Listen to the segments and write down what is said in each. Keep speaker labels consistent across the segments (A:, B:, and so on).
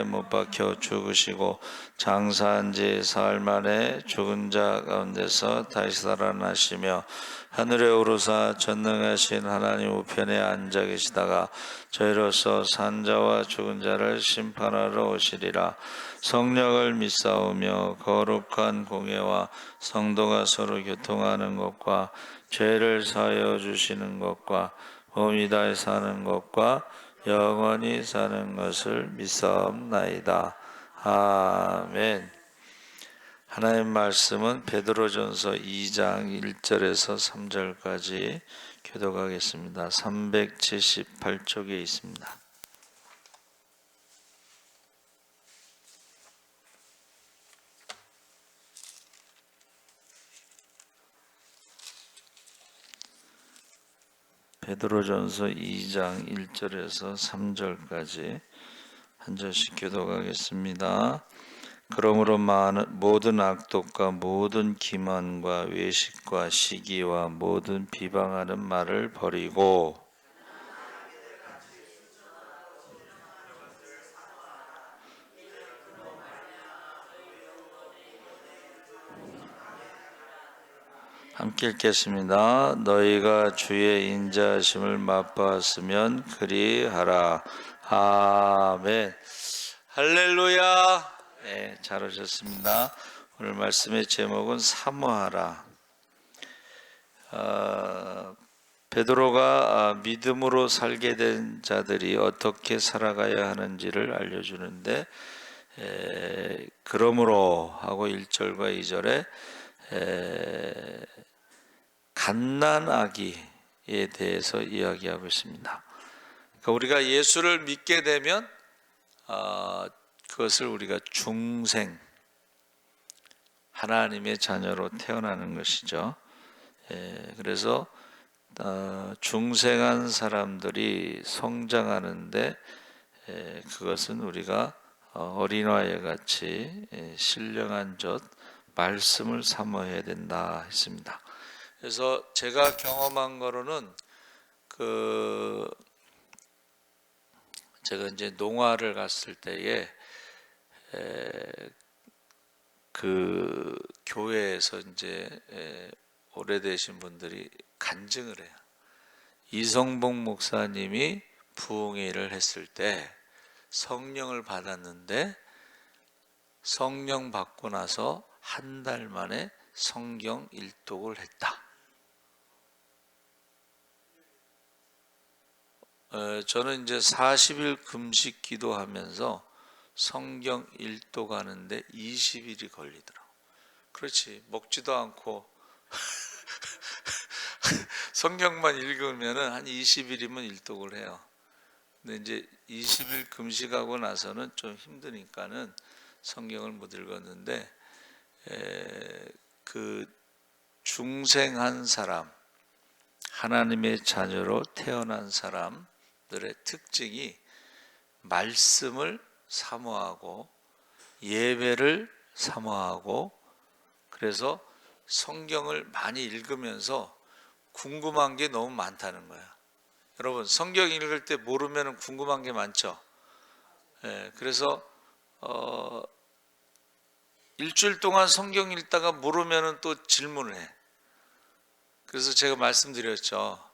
A: 못 박혀 죽으시고 장사한 지 사흘 만에 죽은 자 가운데서 다시 살아나시며 하늘에 오르사 전능하신 하나님 우편에 앉아 계시다가 저희로서 산자와 죽은 자를 심판하러 오시리라. 성령을 믿사오며 거룩한 공예와 성도가 서로 교통하는 것과 죄를 사하여 주시는 것과 몸이 다해 사는 것과 영원히 사는 것을 믿사옵나이다. 아멘. 하나님 말씀은 베드로전서 2장 1절에서 3절까지 교독하겠습니다. 378쪽에 있습니다. 베드로전서 2장 1절에서 3절까지 한 절씩 교독하겠습니다. 그러므로 모든 악독과 모든 기만과 외식과 시기와 모든 비방하는 말을 버리고 함께 읽겠습니다. 너희가 주의 인자하심을 맛보았으면 그리하라. 아멘. 할렐루야. 네, 잘 오셨습니다. 오늘 말씀의 제목은 사모하라. 베드로가 믿음으로 살게 된 자들이 어떻게 살아가야 하는지를 알려주는데, 그러므로 하고 1절과 2절에 갓난아기에 대해서 이야기하고 있습니다. 그러니까 우리가 예수를 믿게 되면 그것을 우리가 중생, 하나님의 자녀로 태어나는 것이죠. 그래서 중생한 사람들이 성장하는데 그것은 우리가 어린아이 같이 신령한 젖 말씀을 사모해야 된다 했습니다. 그래서 제가 경험한 거로는 제가 이제 농화를 갔을 때에 그 교회에서 이제 오래되신 분들이 간증을 해요. 이성봉 목사님이 부흥회를 했을 때 성령을 받았는데 성령 받고 나서 한 달 만에 성경 일독을 했다. 저는 이제 40일 금식 기도하면서 성경 일독하는데 20일이 걸리더라고. 그렇지, 먹지도 않고 성경만 읽으면은 한 20일이면 일독을 해요. 근데 이제 20일 금식하고 나서는 좀 힘드니까는 성경을 못 읽었는데, 그 중생한 사람, 하나님의 자녀로 태어난 사람들의 특징이 말씀을 사모하고 예배를 사모하고, 그래서 성경을 많이 읽으면서 궁금한 게 너무 많다는 거야. 여러분, 성경 읽을 때 모르면 궁금한 게 많죠. 그래서 일주일 동안 성경 읽다가 모르면 또 질문을 해. 그래서 제가 말씀드렸죠.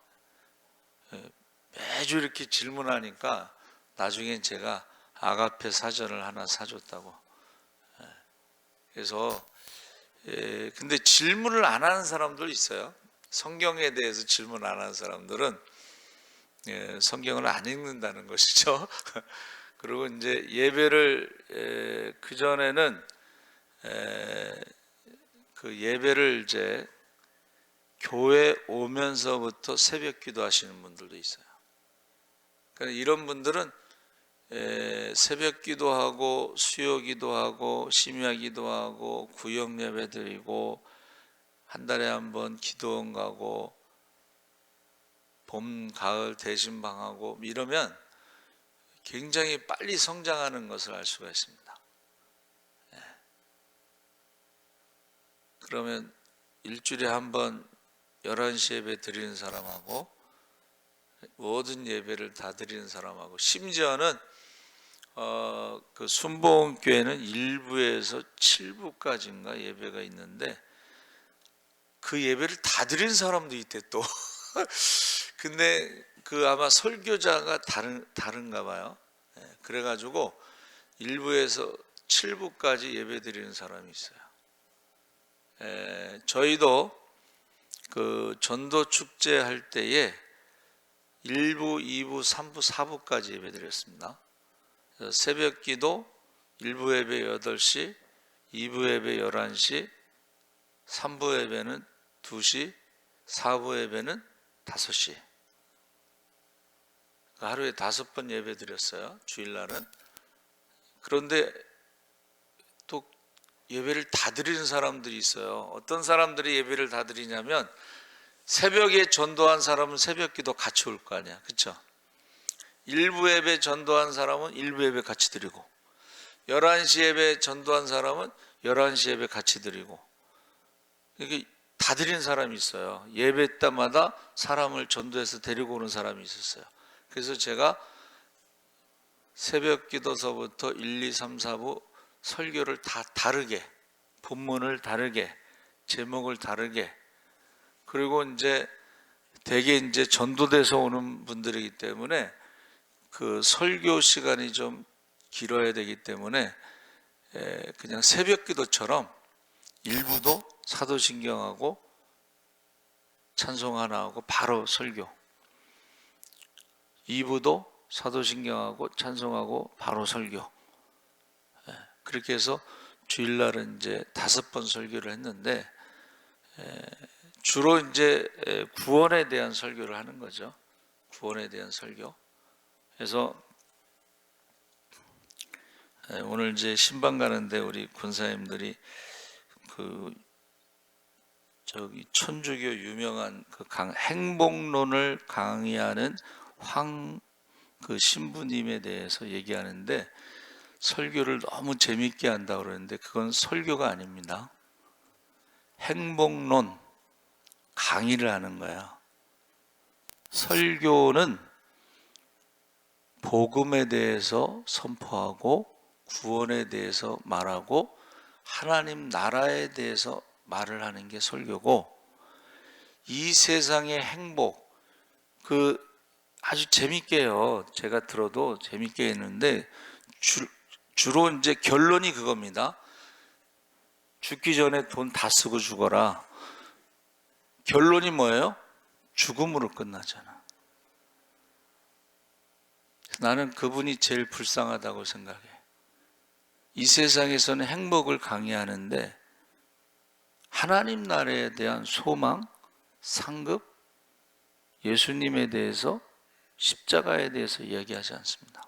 A: 매주 이렇게 질문하니까 나중엔 제가 아가페 사전을 하나 사줬다고. 그래서 근데 질문을 안 하는 사람들 있어요. 성경에 대해서 질문 안 하는 사람들은 성경을 안 읽는다는 것이죠. 그리고 이제 예배를 그 전에는 그 예배를 이제 교회 오면서부터 새벽 기도하시는 분들도 있어요. 그러니까 이런 분들은 새벽 기도하고 수요 기도하고 심야 기도하고 구역 예배 드리고 한 달에 한 번 기도원 가고 봄 가을 대신방하고 이러면 굉장히 빨리 성장하는 것을 알 수가 있습니다. 그러면 일주일에 한 번 11시 예배 드리는 사람하고 모든 예배를 다 드리는 사람하고, 심지어는 그 순복음교회는 1부에서 7부까지인가 예배가 있는데 그 예배를 다 드린 사람도 있대 또. 근데 그 아마 설교자가 다른가 봐요. 그래가지고 1부에서 7부까지 예배 드리는 사람이 있어요. 저희도 그 전도 축제 할 때에 1부, 2부, 3부, 4부까지 예배 드렸습니다. 새벽 기도 1부 예배 8시, 2부 예배 11시, 3부 예배는 2시, 4부 예배는 5시. 하루에 5번 예배 드렸어요. 주일날은. 그런데 또 예배를 다 드리는 사람들이 있어요. 어떤 사람들이 예배를 다 드리냐면 새벽에 전도한 사람은 새벽 기도 같이 올 거 아니야. 그렇죠? 1부 예배 전도한 사람은 1부 예배 같이 드리고 11시 예배 전도한 사람은 11시 예배 같이 드리고 이게 다 드리는 사람이 있어요. 예배 때마다 사람을 전도해서 데리고 오는 사람이 있었어요. 그래서 제가 새벽 기도서부터 1, 2, 3, 4부 설교를 다 다르게, 본문을 다르게, 제목을 다르게, 그리고 이제 대개 이제 전도돼서 오는 분들이기 때문에 그 설교 시간이 좀 길어야 되기 때문에 그냥 새벽 기도처럼 1부도 사도신경하고 찬송 하나 하고 바로 설교, 2부도 사도신경하고 찬송하고 바로 설교. 그렇게 해서 주일날은 이제 5번 설교를 했는데 주로 이제 구원에 대한 설교를 하는 거죠. 구원에 대한 설교. 그래서 오늘 이제 신방 가는데 우리 권사님들이 그 저기 천주교 유명한 그 행복론을 강의하는 그 신부님에 대해서 얘기하는데 설교를 너무 재밌게 한다고 그러는데 그건 설교가 아닙니다. 행복론 강의를 하는 거야. 설교는 복음에 대해서 선포하고 구원에 대해서 말하고 하나님 나라에 대해서 말을 하는 게 설교고, 이 세상의 행복, 그 아주 재밌게요. 제가 들어도 재밌게 했는데 주로 이제 결론이 그겁니다. 죽기 전에 돈 다 쓰고 죽어라. 결론이 뭐예요? 죽음으로 끝나잖아. 나는 그분이 제일 불쌍하다고 생각해. 이 세상에서는 행복을 강의하는데 하나님 나라에 대한 소망, 상급, 예수님에 대해서, 십자가에 대해서 이야기하지 않습니다.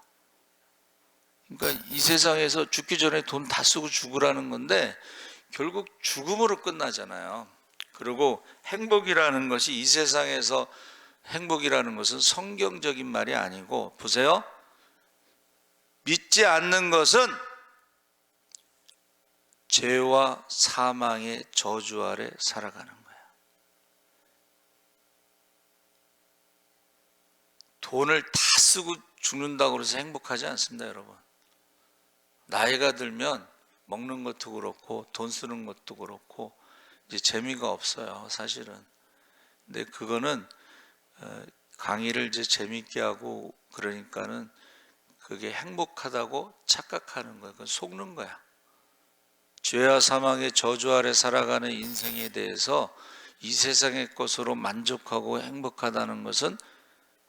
A: 그러니까 이 세상에서 죽기 전에 돈 다 쓰고 죽으라는 건데 결국 죽음으로 끝나잖아요. 그리고 행복이라는 것이, 이 세상에서 행복이라는 것은 성경적인 말이 아니고, 보세요. 믿지 않는 것은 죄와 사망의 저주 아래 살아가는 거예요. 돈을 다 쓰고 죽는다고 해서 행복하지 않습니다, 여러분. 나이가 들면 먹는 것도 그렇고 돈 쓰는 것도 그렇고 이제 재미가 없어요, 사실은. 근데 그거는 강의를 이제 재밌게 하고 그러니까는 그게 행복하다고 착각하는 거예요. 그건 속는 거야. 죄와 사망의 저주 아래 살아가는 인생에 대해서 이 세상의 것으로 만족하고 행복하다는 것은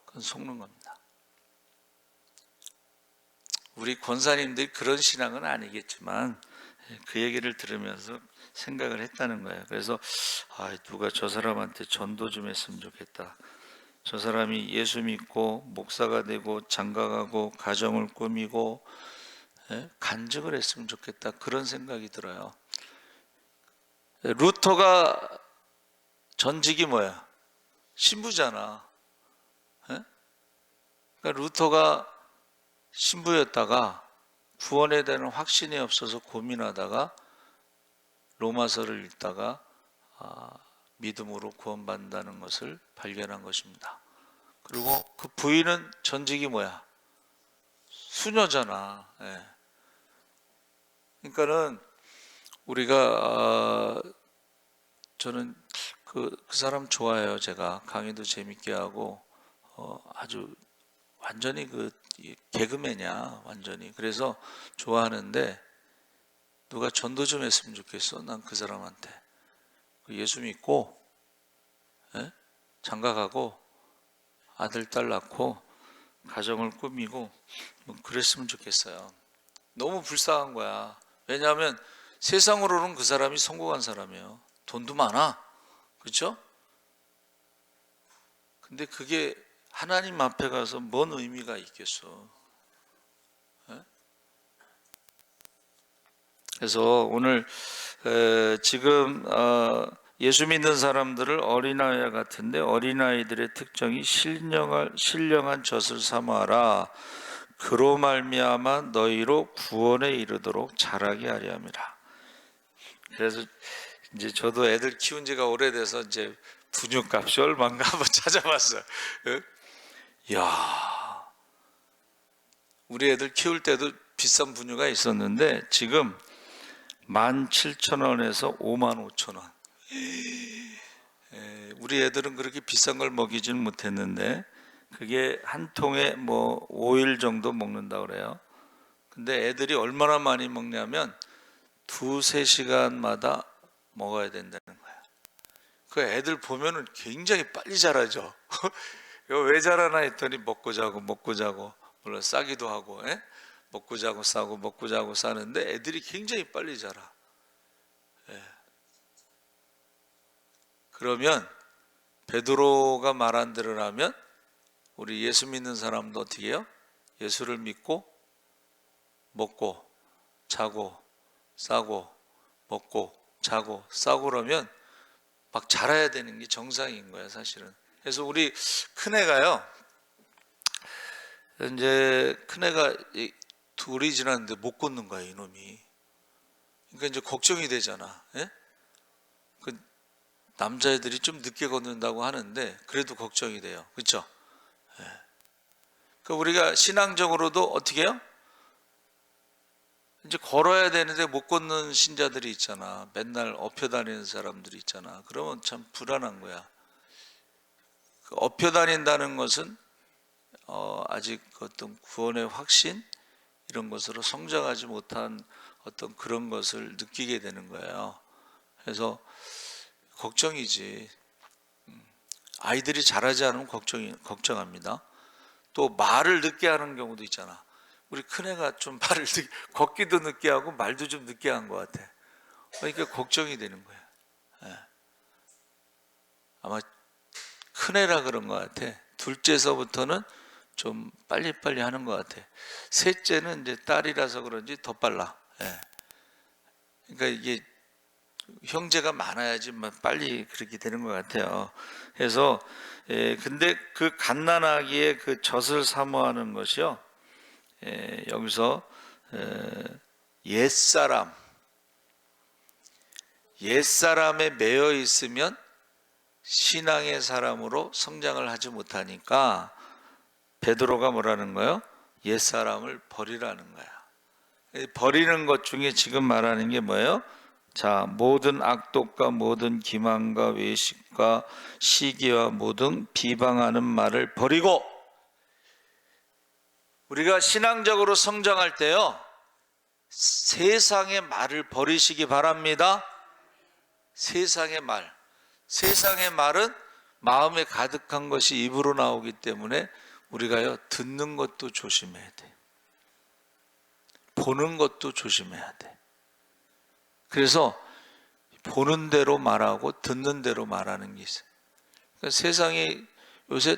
A: 그건 속는 겁니다. 우리 권사님들이 그런 신앙은 아니겠지만 그 얘기를 들으면서 생각을 했다는 거예요. 그래서 누가 저 사람한테 전도 좀 했으면 좋겠다. 저 사람이 예수 믿고 목사가 되고 장가가고 가정을 꾸미고 간증을 했으면 좋겠다, 그런 생각이 들어요. 루터가 전직이 뭐야? 신부잖아. 그러니까 루터가 신부였다가 구원에 대한 확신이 없어서 고민하다가 로마서를 읽다가 믿음으로 구원받는다는 것을 발견한 것입니다. 그리고 그 부인은 전직이 뭐야? 수녀잖아. 예. 그러니까는 우리가 저는 그 사람 좋아해요. 제가 강의도 재밌게 하고 아주 완전히 개그맨이야. 완전히. 그래서 좋아하는데 누가 전도 좀 했으면 좋겠어. 난 그 사람한테 예수 믿고 장가가고 아들 딸 낳고 가정을 꾸미고 뭐 그랬으면 좋겠어요. 너무 불쌍한 거야. 왜냐하면 세상으로는 그 사람이 성공한 사람이에요. 돈도 많아. 그렇죠? 근데 그게 하나님 앞에 가서 뭔 의미가 있겠어. 그래서 오늘 지금 예수 믿는 사람들을 어린아이 같은데 어린아이들의 특징이 신령한 젖을 사모하라. 그로 말미암아 너희로 구원에 이르도록 자라게 하려 함이라. 그래서 이제 저도 애들 키운 지가 오래돼서 이제 분유값이 얼마인가 한번 찾아봤어요. 야, 우리 애들 키울 때도 비싼 분유가 있었는데 지금 17,000원에서 55,000원. 우리 애들은 그렇게 비싼 걸 먹이지는 못했는데 그게 한 통에 뭐 5일 정도 먹는다 그래요. 근데 애들이 얼마나 많이 먹냐면 2-3시간마다 먹어야 된다는 거야. 그 애들 보면은 굉장히 빨리 자라죠. 왜 자라나 했더니 먹고 자고 물론 싸기도 하고 먹고 자고 싸고 먹고 자고 싸는데 애들이 굉장히 빨리 자라. 그러면 베드로가 말한 대로라면 우리 예수 믿는 사람도 어떻게 해요? 예수를 믿고 먹고 자고 싸고 먹고 자고 싸고 그러면 막 자라야 되는 게 정상인 거야 사실은. 그래서 우리 큰애가요, 이제 큰애가 둘이 지났는데 못 걷는 거야 이놈이. 그러니까 이제 걱정이 되잖아. 그 남자애들이 좀 늦게 걷는다고 하는데 그래도 걱정이 돼요. 그렇죠? 그 우리가 신앙적으로도 어떻게 해요? 이제 걸어야 되는데 못 걷는 신자들이 있잖아. 맨날 엎혀 다니는 사람들이 있잖아. 그러면 참 불안한 거야. 그 엎혀 다닌다는 것은 아직 어떤 구원의 확신 이런 것으로 성장하지 못한 어떤 그런 것을 느끼게 되는 거예요. 그래서 걱정이지. 아이들이 잘하지 않으면 걱정합니다. 또 말을 늦게 하는 경우도 있잖아. 우리 큰애가 좀 말을 걷기도 늦게 하고 말도 좀 늦게 한 것 같아. 그러니까 걱정이 되는 거야. 아마 큰애라 그런 것 같아. 둘째서부터는 좀 빨리빨리 하는 것 같아. 셋째는 이제 딸이라서 그런지 더 빨라. 그러니까 이게 형제가 많아야지 빨리 그렇게 되는 것 같아요. 그래서 근데 그 갓난아기의 그 젖을 사모하는 것이요. 여기서 옛사람에 매여 있으면 신앙의 사람으로 성장을 하지 못하니까 베드로가 뭐라는 거예요? 옛사람을 버리라는 거야. 버리는 것 중에 지금 말하는 게 뭐예요? 자, 모든 악독과 모든 기만과 외식과 시기와 모든 비방하는 말을 버리고, 우리가 신앙적으로 성장할 때요, 세상의 말을 버리시기 바랍니다. 세상의 말은 마음에 가득한 것이 입으로 나오기 때문에 우리가요, 듣는 것도 조심해야 돼. 보는 것도 조심해야 돼. 그래서 보는 대로 말하고 듣는 대로 말하는 게 있어요. 그러니까 세상에 요새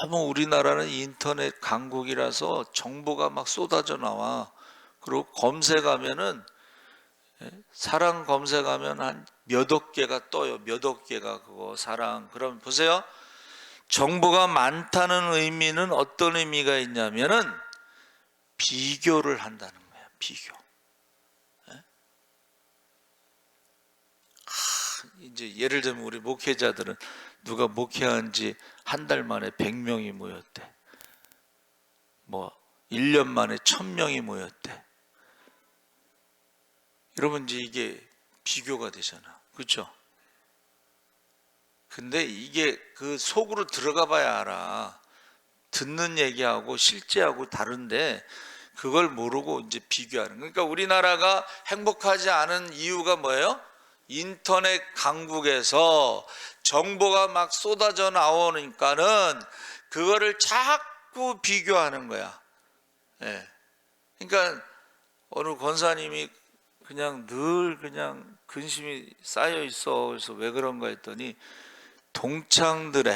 A: 너무 우리나라는 인터넷 강국이라서 정보가 막 쏟아져 나와. 그리고 검색하면은 사랑 검색하면 한 몇억 개가 떠요. 몇억 개가 그거 사랑. 그럼 보세요. 정보가 많다는 의미는 어떤 의미가 있냐면은 비교를 한다는 거야. 비교. 이제 예를 들면 우리 목회자들은 누가 목회한 지 한 달 만에 100명이 모였대. 뭐 1년 만에 1000명이 모였대. 여러분 이제 이게 비교가 되잖아. 그렇죠? 근데 이게 그 속으로 들어가 봐야 알아. 듣는 얘기하고 실제하고 다른데 그걸 모르고 이제 비교하는. 그러니까 우리나라가 행복하지 않은 이유가 뭐예요? 인터넷 강국에서 정보가 막 쏟아져 나오니까는 그거를 자꾸 비교하는 거야. 예. 그러니까 어느 권사님이 그냥 늘 그냥 근심이 쌓여 있어. 그래서 왜 그런가 했더니 동창들의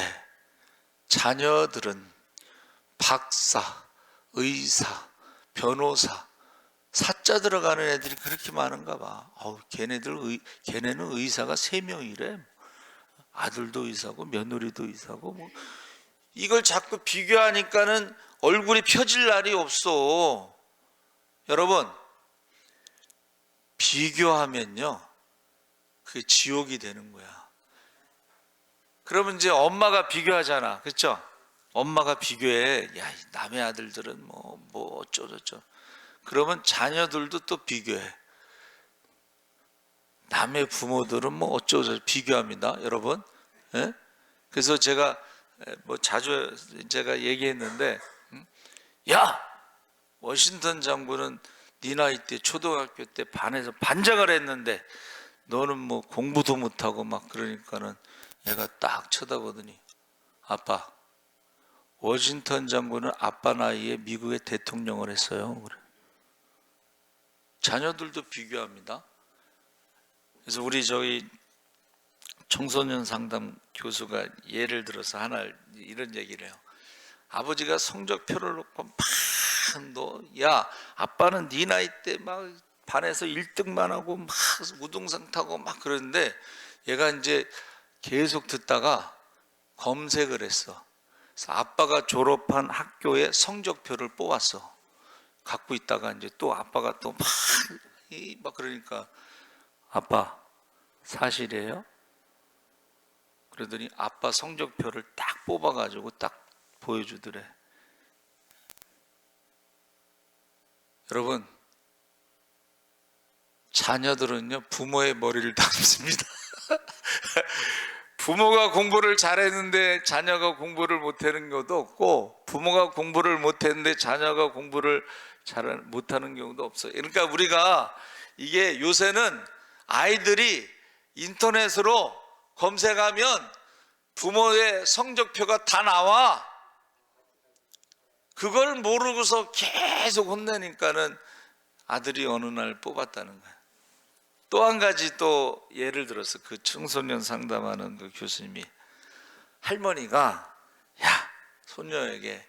A: 자녀들은 박사, 의사, 변호사, 사자 들어가는 애들이 그렇게 많은가 봐. 걔네는 의사가 3명이래. 아들도 의사고 며느리도 의사고 뭐. 이걸 자꾸 비교하니까는 얼굴이 펴질 날이 없어. 여러분, 비교하면요 그게 지옥이 되는 거야. 그러면 이제 엄마가 비교하잖아. 그렇죠? 엄마가 비교해. 야, 남의 아들들은 뭐 어쩌저쩌. 그러면 자녀들도 또 비교해. 남의 부모들은 뭐 어쩌고저쩌고 비교합니다. 여러분. 예? 그래서 제가 뭐 자주 제가 얘기했는데, 야, 워싱턴 장군은 네 나이 때 초등학교 때 반에서 반장을 했는데 너는 뭐 공부도 못하고 막 그러니까는 얘가 딱 쳐다보더니, 아빠, 워싱턴 장군은 아빠 나이에 미국의 대통령을 했어요. 그래. 자녀들도 비교합니다. 그래서 우리 저희 청소년 상담 교수가 예를 들어서 하나 이런 얘기를 해요. 아버지가 성적표를 놓고 막 야, 아빠는 네 나이 때 막 반에서 1등만 하고 막 우등상 타고 막 그러는데 얘가 이제 계속 듣다가 검색을 했어. 그래서 아빠가 졸업한 학교의 성적표를 뽑았어. 갖고 있다가 이제 또 아빠가 또 막 그러니까, 아빠 사실이에요? 그러더니 아빠 성적표를 딱 뽑아가지고 딱 보여주더래. 여러분, 자녀들은요 부모의 머리를 담습니다. 부모가 공부를 잘했는데 자녀가 공부를 못하는 경우도 없고, 부모가 공부를 못했는데 자녀가 공부를 잘 못하는 경우도 없어요. 그러니까 우리가 이게 요새는 아이들이 인터넷으로 검색하면 부모의 성적표가 다 나와. 그걸 모르고서 계속 혼내니까는 아들이 어느 날 뽑았다는 거야. 또 한 가지 또 예를 들어서 그 청소년 상담하는 그 교수님이, 할머니가 야, 손녀에게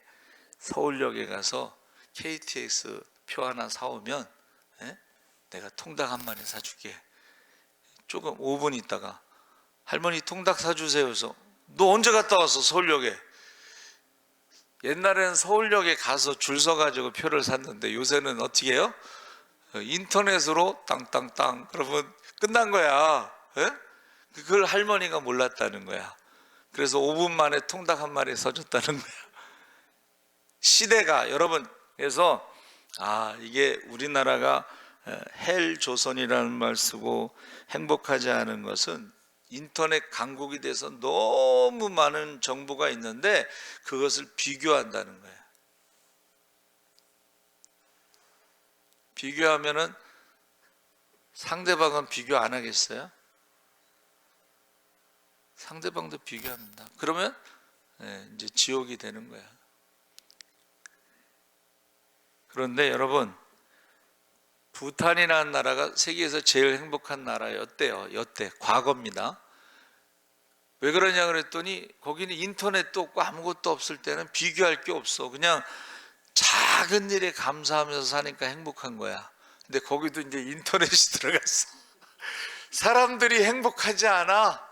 A: 서울역에 가서 KTX 표 하나 사오면 내가 통닭 한 마리 사줄게. 조금 5분 있다가 할머니 통닭 사주세요. 그래서 너 언제 갔다 왔어 서울역에? 옛날에는 서울역에 가서 줄 서가지고 표를 샀는데 요새는 어떻게 해요? 인터넷으로 땅땅땅 그러면 끝난 거야. 예? 그걸 할머니가 몰랐다는 거야. 그래서 5분 만에 통닭 한 마리 사줬다는 거야. 시대가 여러분, 그래서 이게 우리나라가 헬 조선이라는 말 쓰고 행복하지 않은 것은 인터넷 강국이 돼서 너무 많은 정보가 있는데 그것을 비교한다는 거예요. 비교하면은 상대방은 비교 안 하겠어요? 상대방도 비교합니다. 그러면 이제 지옥이 되는 거야. 그런데 여러분, 부탄이라는 나라가 세계에서 제일 행복한 나라였대요. 여태 과거입니다. 왜 그러냐 그랬더니 거기는 인터넷도 없고 아무것도 없을 때는 비교할 게 없어. 그냥 작은 일에 감사하면서 사니까 행복한 거야. 근데 거기도 이제 인터넷이 들어갔어. 사람들이 행복하지 않아.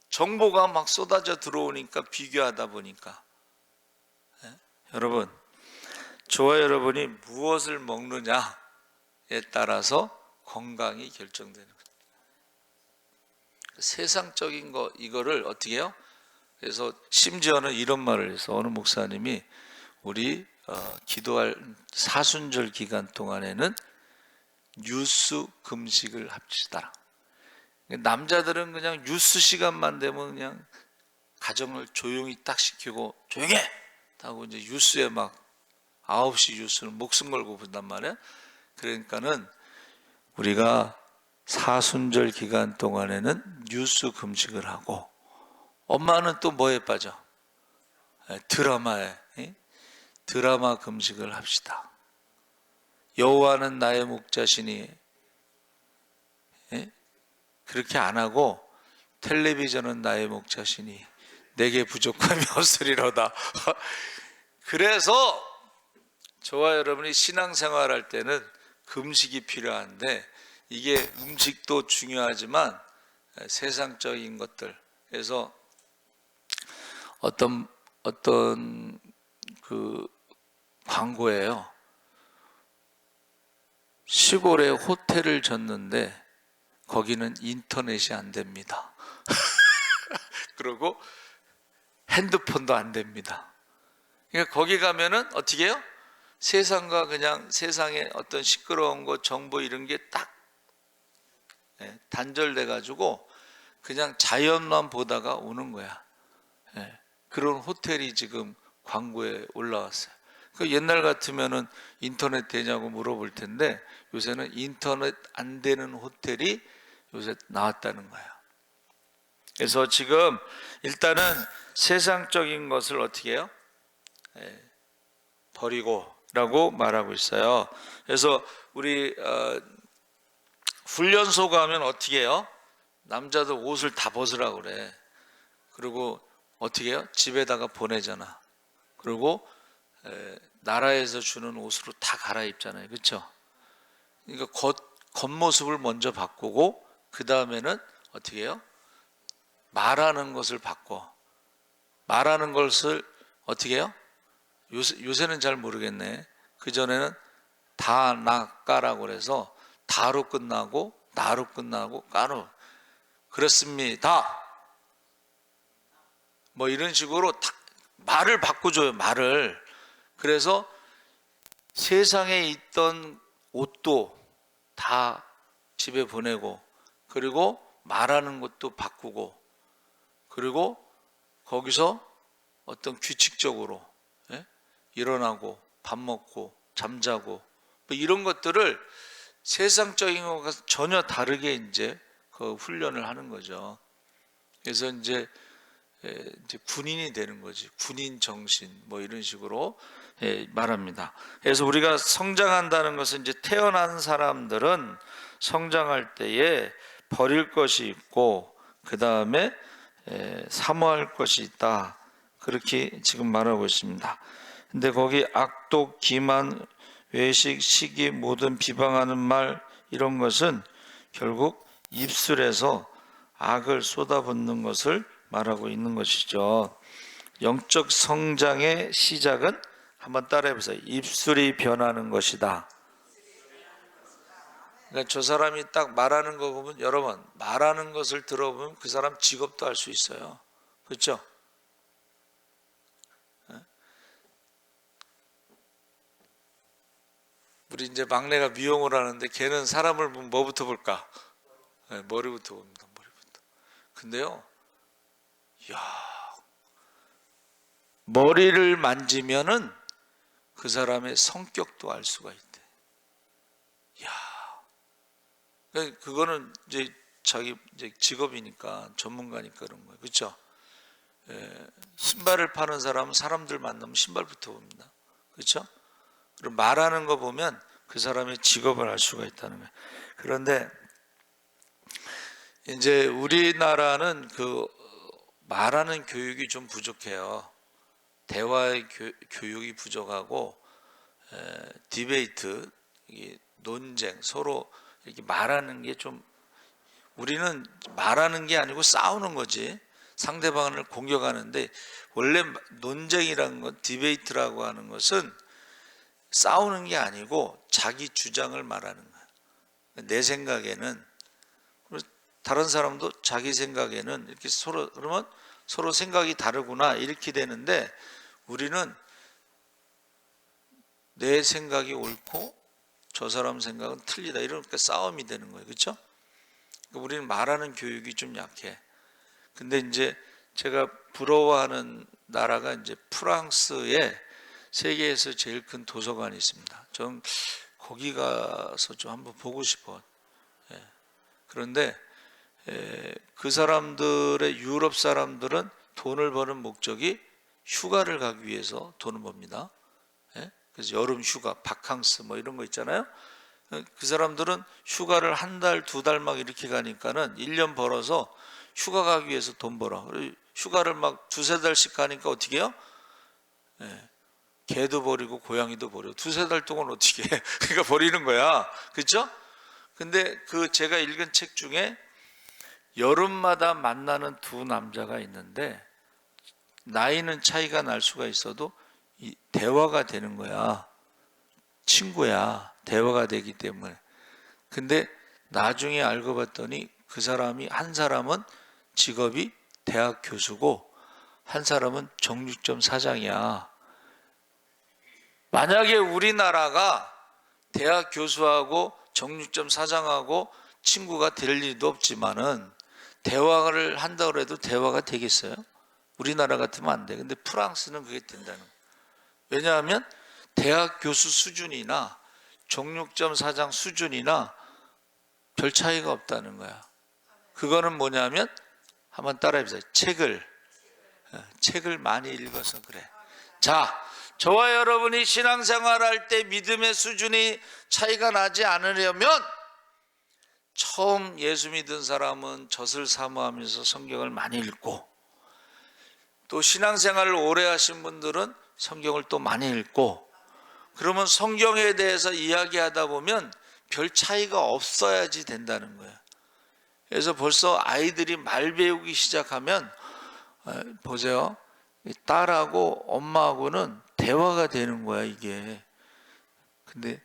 A: 정보가 막 쏟아져 들어오니까 비교하다 보니까. 여러분, 저와 여러분이 무엇을 먹느냐에 따라서 건강이 결정되는 거예요. 세상적인 거 이거를 어떻게 해요? 그래서 심지어는 이런 말을 해서 어느 목사님이 우리 기도할 사순절 기간 동안에는 뉴스 금식을 합시다. 남자들은 그냥 뉴스 시간만 되면 그냥 가정을 조용히 딱 시키고 조용해! 하고 이제 뉴스에 막 9시 뉴스는 목숨 걸고 본단 말이야. 그러니까는 우리가 사순절 기간 동안에는 뉴스 금식을 하고, 엄마는 또 뭐에 빠져? 드라마에. 드라마 금식을 합시다. 여호와는 나의 목자시니, 그렇게 안 하고 텔레비전은 나의 목자시니 내게 부족함이 없으리로다. 그래서 저와 여러분이 신앙생활 할 때는 금식이 필요한데, 이게 음식도 중요하지만 세상적인 것들, 그래서 어떤 그 광고예요. 시골에 호텔을 졌는데 거기는 인터넷이 안 됩니다. 그리고 핸드폰도 안 됩니다. 그러니까 거기 가면은 어떻게 해요? 세상과 그냥 세상의 어떤 시끄러운 것, 정보 이런 게 딱 단절돼 가지고 그냥 자연만 보다가 오는 거야. 그런 호텔이 지금 광고에 올라왔어요. 그 옛날 같으면은 인터넷 되냐고 물어볼 텐데, 요새는 인터넷 안 되는 호텔이 요새 나왔다는 거야. 그래서 지금 일단은 세상적인 것을 어떻게 해요? 버리고라고 말하고 있어요. 그래서 우리 훈련소 가면 어떻게 해요? 남자들 옷을 다 벗으라고 그래. 그리고 어떻게 해요? 집에다가 보내잖아. 그리고 나라에서 주는 옷으로 다 갈아입잖아요. 그렇죠? 그러니까 겉모습을 먼저 바꾸고 그 다음에는 어떻게 해요? 말하는 것을 바꿔. 말하는 것을 어떻게 해요? 요새는 잘 모르겠네. 그전에는 다 나까라고 그래서 다로 끝나고 나로 끝나고 까로 그렇습니다. 뭐 이런 식으로 말을 바꿔줘요. 말을. 그래서 세상에 있던 옷도 다 집에 보내고, 그리고 말하는 것도 바꾸고, 그리고 거기서 어떤 규칙적으로 일어나고 밥 먹고 잠자고 뭐 이런 것들을 세상적인 것과 전혀 다르게 이제 그 훈련을 하는 거죠. 그래서 이제 군인이 되는 거지. 군인 정신 뭐 이런 식으로 말합니다. 그래서 우리가 성장한다는 것은 이제 태어난 사람들은 성장할 때에 버릴 것이 있고 그 다음에 사모할 것이 있다. 그렇게 지금 말하고 있습니다. 근데 거기 악독, 기만, 외식, 시기, 모든 비방하는 말 이런 것은 결국 입술에서 악을 쏟아붓는 것을 말하고 있는 것이죠. 영적 성장의 시작은 한번 따라해 보세요. 입술이 변하는 것이다. 그러니까 저 사람이 딱 말하는 거 보면, 여러분 말하는 것을 들어보면 그 사람 직업도 알 수 있어요. 그렇죠? 우리 이제 막내가 미용을 하는데 걔는 사람을 보면 뭐부터 볼까? 머리부터 봅니다. 머리부터. 근데요, 야, 머리를 만지면은 그 사람의 성격도 알 수가 있대. 야, 그거는 이제 자기 이제 직업이니까 전문가니까 그런 거예요. 그렇죠? 신발을 파는 사람은 사람들 만나면 신발부터 봅니다. 그렇죠? 그리고 말하는 거 보면 그 사람의 직업을 알 수가 있다는 거예요. 그런데 이제 우리나라는 그 말하는 교육이 좀 부족해요. 대화의 교육이 부족하고 디베이트, 논쟁, 서로 이렇게 말하는 게 좀, 우리는 말하는 게 아니고 싸우는 거지. 상대방을 공격하는데, 원래 논쟁이라는 것, 디베이트라고 하는 것은 싸우는 게 아니고 자기 주장을 말하는 거야. 내 생각에는, 다른 사람도 자기 생각에는 이렇게 서로, 그러면 서로 생각이 다르구나 이렇게 되는데, 우리는 내 생각이 옳고 저 사람 생각은 틀리다, 이러니까 싸움이 되는 거예요. 그렇죠? 그러니까 우리는 말하는 교육이 좀 약해. 근데 이제 제가 부러워하는 나라가 이제 프랑스에 세계에서 제일 큰 도서관이 있습니다. 전 거기 가서 좀 한번 보고 싶어. 예. 그런데 그 사람들의, 유럽 사람들은 돈을 버는 목적이 휴가를 가기 위해서 돈을 법니다. 예? 그래서 여름 휴가, 바캉스 뭐 이런 거 있잖아요. 그 사람들은 휴가를 한 달, 두 달 막 이렇게 가니까는 1년 벌어서 휴가 가기 위해서 돈 벌어. 휴가를 막 두세 달씩 가니까 어떻게 해요? 예. 개도 버리고 고양이도 버려. 두세 달 동안 어떻게 해? 그러니까 버리는 거야. 그렇죠? 근데 그 제가 읽은 책 중에 여름마다 만나는 두 남자가 있는데 나이는 차이가 날 수가 있어도 이 대화가 되는 거야. 친구야. 대화가 되기 때문에. 근데 나중에 알고 봤더니 그 사람이, 한 사람은 직업이 대학 교수고 한 사람은 정육점 사장이야. 만약에 우리나라가 대학 교수하고 정육점 사장하고 친구가 될 일도 없지만은 대화를 한다고 해도 대화가 되겠어요? 우리나라 같으면 안 돼. 근데 프랑스는 그게 된다는 거예요. 왜냐하면 대학 교수 수준이나 정육점 사장 수준이나 별 차이가 없다는 거야. 그거는 뭐냐면 한번 따라해보세요. 책을 많이 읽어서 그래. 자, 저와 여러분이 신앙생활할 때 믿음의 수준이 차이가 나지 않으려면 처음 예수 믿은 사람은 젖을 사모하면서 성경을 많이 읽고, 또 신앙생활을 오래 하신 분들은 성경을 또 많이 읽고, 그러면 성경에 대해서 이야기하다 보면 별 차이가 없어야지 된다는 거예요. 그래서 벌써 아이들이 말 배우기 시작하면 보세요. 딸하고 엄마하고는 대화가 되는 거야, 이게. 근데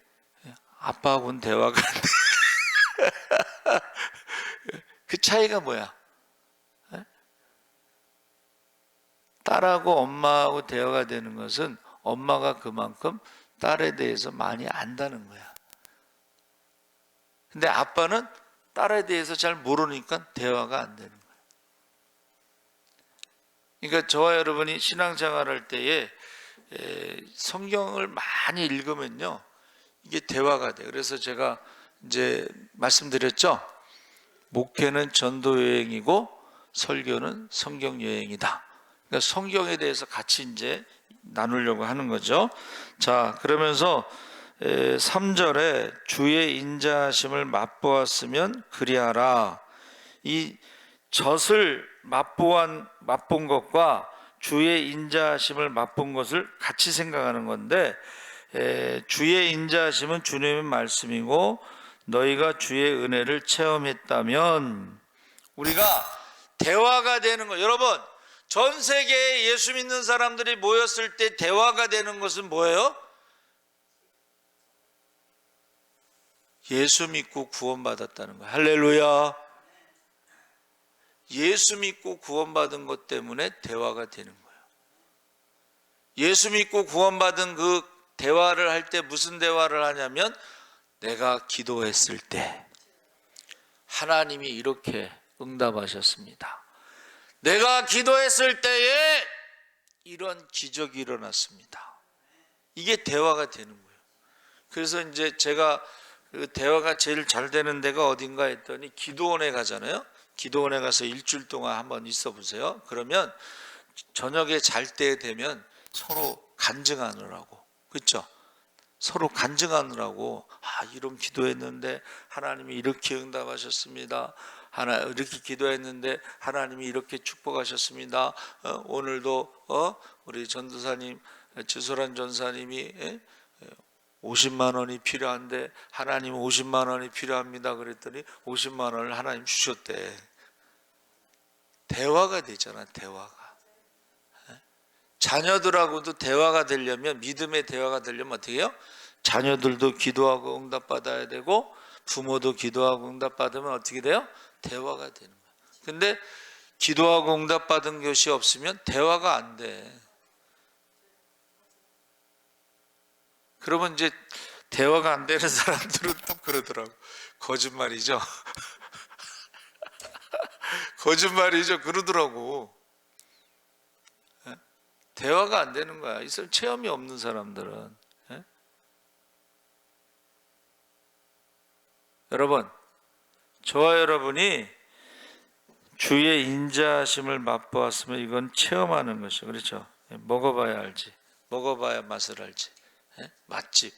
A: 아빠하고는 대화가 안 돼. 그 차이가 뭐야? 딸하고 엄마하고 대화가 되는 것은 엄마가 그만큼 딸에 대해서 많이 안다는 거야. 근데 아빠는 딸에 대해서 잘 모르니까 대화가 안 되는 거야. 그러니까 저와 여러분이 신앙생활할 때에 성경을 많이 읽으면요, 이게 대화가 돼요. 그래서 제가 이제 말씀드렸죠. 목회는 전도 여행이고 설교는 성경 여행이다. 그러니까 성경에 대해서 같이 이제 나누려고 하는 거죠. 자, 그러면서 3절에 주의 인자하심을 맛보았으면 그리하라. 이 젖을 맛본 것과 주의 인자하심을 맛본 것을 같이 생각하는 건데, 주의 인자하심은 주님의 말씀이고 너희가 주의 은혜를 체험했다면, 우리가 대화가 되는 거. 여러분, 전 세계에 예수 믿는 사람들이 모였을 때 대화가 되는 것은 뭐예요? 예수 믿고 구원받았다는 거예요. 할렐루야. 예수 믿고 구원받은 것 때문에 대화가 되는 거예요. 예수 믿고 구원받은 그 대화를 할 때 무슨 대화를 하냐면, 내가 기도했을 때 하나님이 이렇게 응답하셨습니다. 내가 기도했을 때에 이런 기적이 일어났습니다. 이게 대화가 되는 거예요. 그래서 이제 제가 그 대화가 제일 잘 되는 데가 어딘가 했더니 기도원에 가잖아요. 기도원에 가서 일주일 동안 한번 있어 보세요. 그러면 저녁에 잘 때 되면 서로 간증하느라고, 그렇죠? 서로 간증하느라고, 이런 기도했는데 하나님이 이렇게 응답하셨습니다. 이렇게 기도했는데 하나님이 이렇게 축복하셨습니다. 오늘도 우리 전도사님, 지소란 전사님이 50만 원이 필요한데 하나님 50만 원이 필요합니다. 그랬더니 50만 원을 하나님 주셨대. 대화가 되잖아, 대화가. 자녀들하고도 대화가 되려면, 믿음의 대화가 되려면 어떻게 해요? 자녀들도 기도하고 응답받아야 되고 부모도 기도하고 응답받으면 어떻게 돼요? 대화가 되는 거야. 근데 기도하고 응답받은 것이 없으면 대화가 안 돼. 그러면 이제 대화가 안 되는 사람들은 또 그러더라고. 거짓말이죠. 거짓말이죠. 그러더라고. 예? 대화가 안 되는 거야. 이 사람 체험이 없는 사람들은. 예? 여러분, 저와 여러분이 주의 인자하심을 맛보았으면 이건 체험하는 것이죠. 그렇죠? 예, 먹어봐야 알지. 먹어봐야 맛을 알지. 예? 맛집.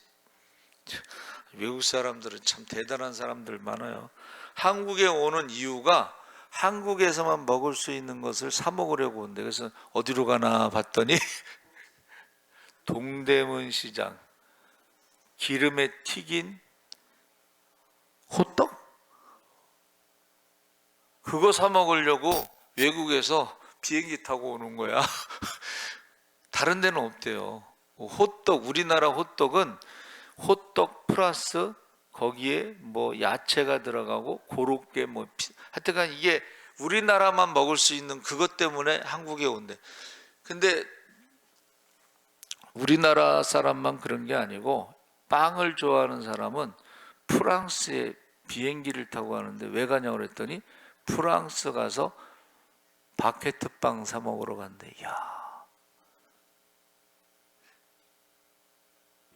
A: 외국 사람들은 참 대단한 사람들 많아요. 한국에 오는 이유가 한국에서만 먹을 수 있는 것을 사 먹으려고 온대. 그래서 어디로 가나 봤더니 동대문 시장, 기름에 튀긴 호떡? 그거 사 먹으려고 외국에서 비행기 타고 오는 거야. 다른 데는 없대요. 호떡, 우리나라 호떡은 호떡 플러스 거기에 뭐 야채가 들어가고 고로케 뭐 하여튼간 이게 우리나라만 먹을 수 있는 그것 때문에 한국에 온대. 근데 우리나라 사람만 그런 게 아니고 빵을 좋아하는 사람은 프랑스에 비행기를 타고 가는데 왜 가냐고 그랬더니 프랑스 가서 바게트 빵 사 먹으러 간대. 야,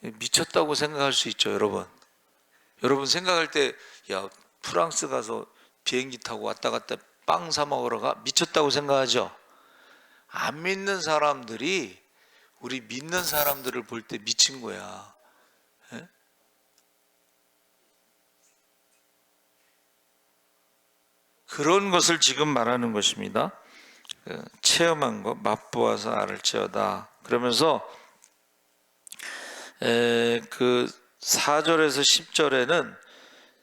A: 미쳤다고 생각할 수 있죠, 여러분. 여러분 생각할 때, 야, 프랑스 가서 비행기 타고 왔다 갔다 빵 사 먹으러 가? 미쳤다고 생각하죠? 안 믿는 사람들이 우리 믿는 사람들을 볼 때 미친 거야. 예? 그런 것을 지금 말하는 것입니다. 체험한 것, 맛보아서 알을지어다. 그러면서 그 4절에서 10절에는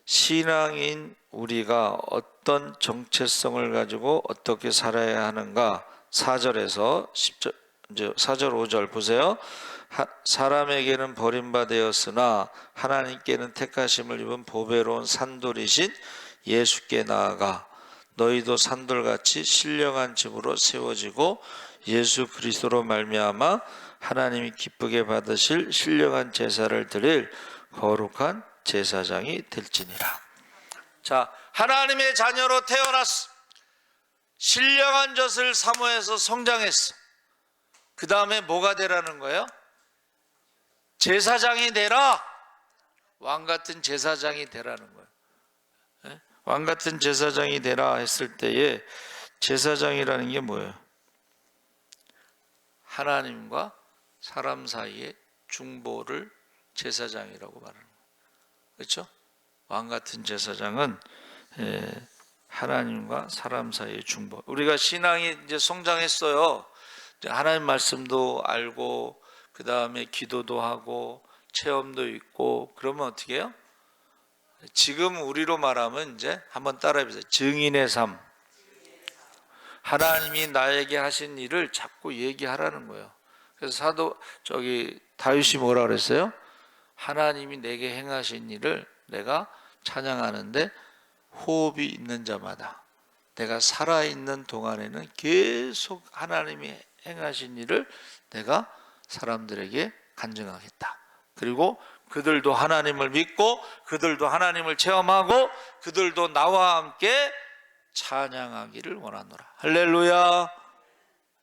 A: 신앙인 우리가 어떤 정체성을 가지고 어떻게 살아야 하는가. 4절에서 10절, 이제 4절 5절 보세요. 사람에게는 버림받았으나 하나님께는 택하심을 입은 보배로운 산돌이신 예수께 나아가 너희도 산돌같이 신령한 집으로 세워지고 예수 그리스도로 말미암아 하나님이 기쁘게 받으실 신령한 제사를 드릴 거룩한 제사장이 될지니라. 자, 하나님의 자녀로 태어났어. 신령한 젖을 사모해서 성장했어. 그 다음에 뭐가 되라는 거예요? 제사장이 되라. 왕같은 제사장이 되라는 거예요. 예? 왕같은 제사장이 되라 했을 때에 제사장이라는 게 뭐예요? 하나님과 사람 사이의 중보를 제사장이라고 말하는 거예요. 그렇죠? 왕같은 제사장은 하나님과 사람 사이의 중보. 우리가 신앙이 이제 성장했어요. 이제 하나님 말씀도 알고 그 다음에 기도도 하고 체험도 있고 그러면 어떻게 해요? 지금 우리로 말하면 이제 한번 따라해보세요. 증인의 삶. 하나님이 나에게 하신 일을 자꾸 얘기하라는 거예요. 그래서 다윗이 뭐라 그랬어요? 하나님이 내게 행하신 일을 내가 찬양하는데 호흡이 있는 자마다 내가 살아있는 동안에는 계속 하나님이 행하신 일을 내가 사람들에게 간증하겠다. 그리고 그들도 하나님을 믿고 그들도 하나님을 체험하고 그들도 나와 함께 찬양하기를 원하노라. 할렐루야.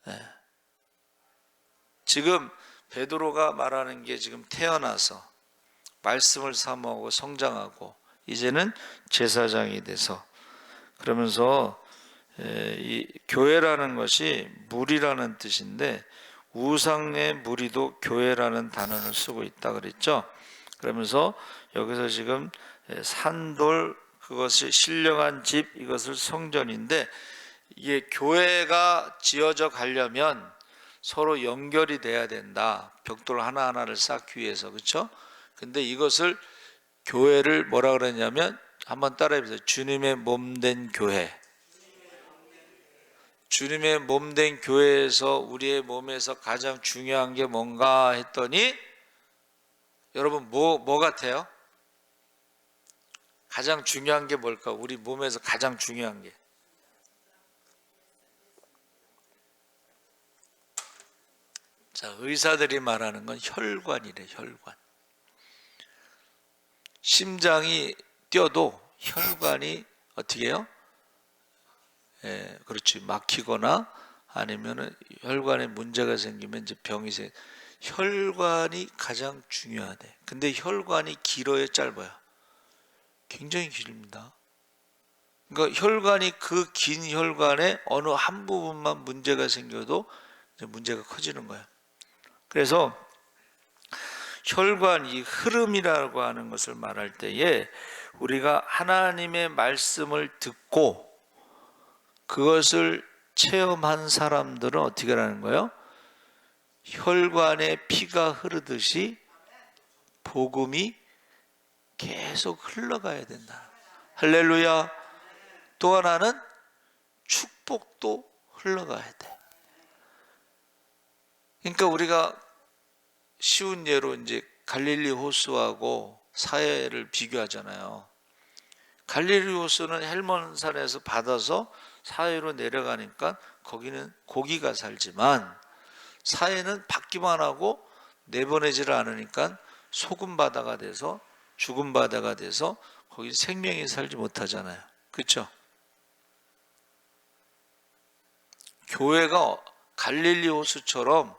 A: 네. 지금 베드로가 말하는 게 지금 태어나서 말씀을 사모하고 성장하고 이제는 제사장이 돼서 그러면서 이 교회라는 것이 무리라는 뜻인데 우상의 무리도 교회라는 단어를 쓰고 있다 그랬죠. 그러면서 여기서 지금 산돌 그것이 신령한 집 이것을 성전인데 이게 교회가 지어져 가려면 서로 연결이 돼야 된다. 벽돌 하나하나를 쌓기 위해서. 그렇죠? 근데 이것을 교회를 뭐라 그러냐면 한번 따라해 보세요. 주님의 몸된 교회. 주님의 몸된 교회에서 우리의 몸에서 가장 중요한 게 뭔가 했더니 여러분 뭐 같아요? 가장 중요한 게 뭘까? 우리 몸에서 가장 중요한 게. 자, 의사들이 말하는 건 혈관이래, 혈관. 심장이 뛰어도 혈관이 어떻게 해요? 그렇지, 막히거나 아니면은 혈관에 문제가 생기면 이제 병이 혈관이 가장 중요하대. 근데 혈관이 길어요, 짧아요? 굉장히 길입니다. 그러니까 혈관이, 그 긴 혈관에 어느 한 부분만 문제가 생겨도 이제 문제가 커지는 거야. 그래서 혈관, 이 흐름이라고 하는 것을 말할 때에 우리가 하나님의 말씀을 듣고 그것을 체험한 사람들은 어떻게 하는 거예요? 혈관에 피가 흐르듯이 복음이 계속 흘러가야 된다. 할렐루야. 또 하나는 축복도 흘러가야 돼. 그러니까 우리가 쉬운 예로 이제 갈릴리 호수하고 사해를 비교하잖아요. 갈릴리 호수는 헬몬산에서 받아서 사해로 내려가니까 거기는 고기가 살지만, 사해는 받기만 하고 내보내지를 않으니까 소금 바다가 돼서, 죽은 바다가 돼서 거기 생명이 살지 못하잖아요. 그렇죠? 교회가 갈릴리 호수처럼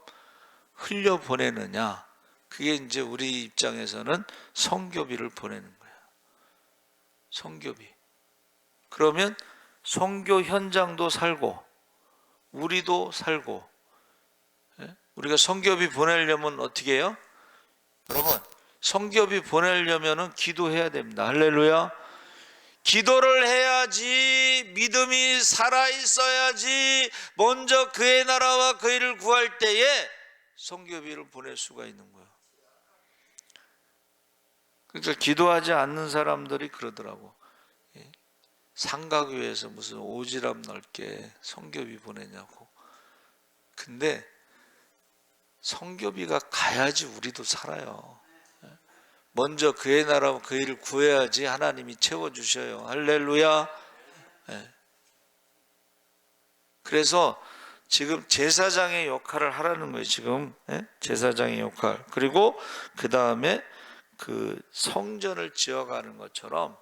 A: 흘려보내느냐, 그게 이제 우리 입장에서는 선교비를 보내는 거예요. 선교비. 그러면 선교 현장도 살고 우리도 살고. 우리가 선교비 보내려면 어떻게 해요? 여러분, 선교비 보내려면 기도해야 됩니다. 할렐루야. 기도를 해야지, 믿음이 살아있어야지 먼저 그의 나라와 그 일을 구할 때에 선교비를 보낼 수가 있는 거예요. 그러니까 기도하지 않는 사람들이 그러더라고. 상가교회에서 무슨 오지랖 넓게 선교비 보내냐고. 근데 선교비가 가야지 우리도 살아요. 먼저 그의 나라와 그 일을 구해야지 하나님이 채워주셔요. 할렐루야. 그래서 지금 제사장의 역할을 하라는 거예요. 지금 제사장의 역할. 그리고 그 다음에 그 성전을 지어가는 것처럼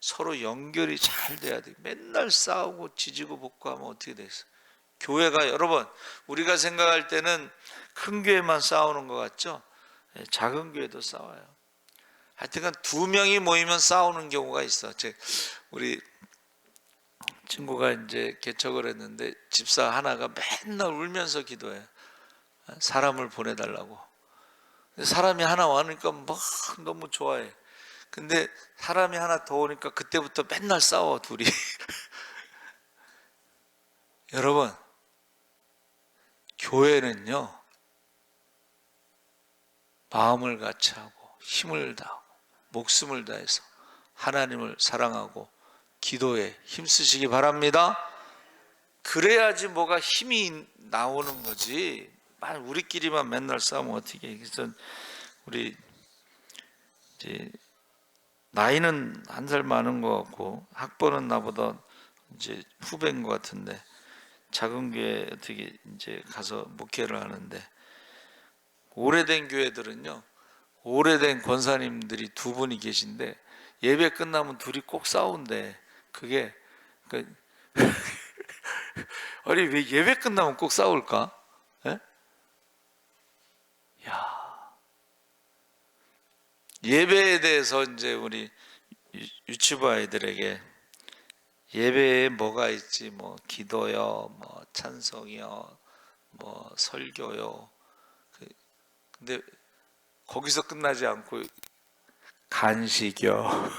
A: 서로 연결이 잘 돼야 돼. 맨날 싸우고 지지고 볶고 하면 어떻게 되겠어요? 교회가, 여러분, 우리가 생각할 때는 큰 교회만 싸우는 것 같죠? 작은 교회도 싸워요. 하여튼간 두 명이 모이면 싸우는 경우가 있어. 우리 친구가 이제 개척을 했는데 집사 하나가 맨날 울면서 기도해. 사람을 보내달라고. 사람이 하나 와니까 막 너무 좋아해. 근데 사람이 하나 더 오니까 그때부터 맨날 싸워, 둘이. 여러분, 교회는요, 마음을 같이 하고 힘을 다하고 목숨을 다해서 하나님을 사랑하고 기도에 힘쓰시기 바랍니다. 그래야지 뭐가 힘이 나오는 거지. 우리끼리만 맨날 싸우면 어떻게 해. 그래서 우리 이제 나이는 한 살 많은 것 같고 학번은 나보다 이제 후배인 것 같은데, 작은 교회 어떻게 이제 가서 목회를 하는데, 오래된 교회들은요, 오래된 권사님들이 두 분이 계신데 예배 끝나면 둘이 꼭 싸운대. 그게 아니, 왜 예배 끝나면 꼭 싸울까? 예배에 대해서 이제 우리 유치부 아이들에게 예배에 뭐가 있지, 뭐 기도요, 뭐 찬송이요, 뭐 설교요. 근데 거기서 끝나지 않고 간식이요.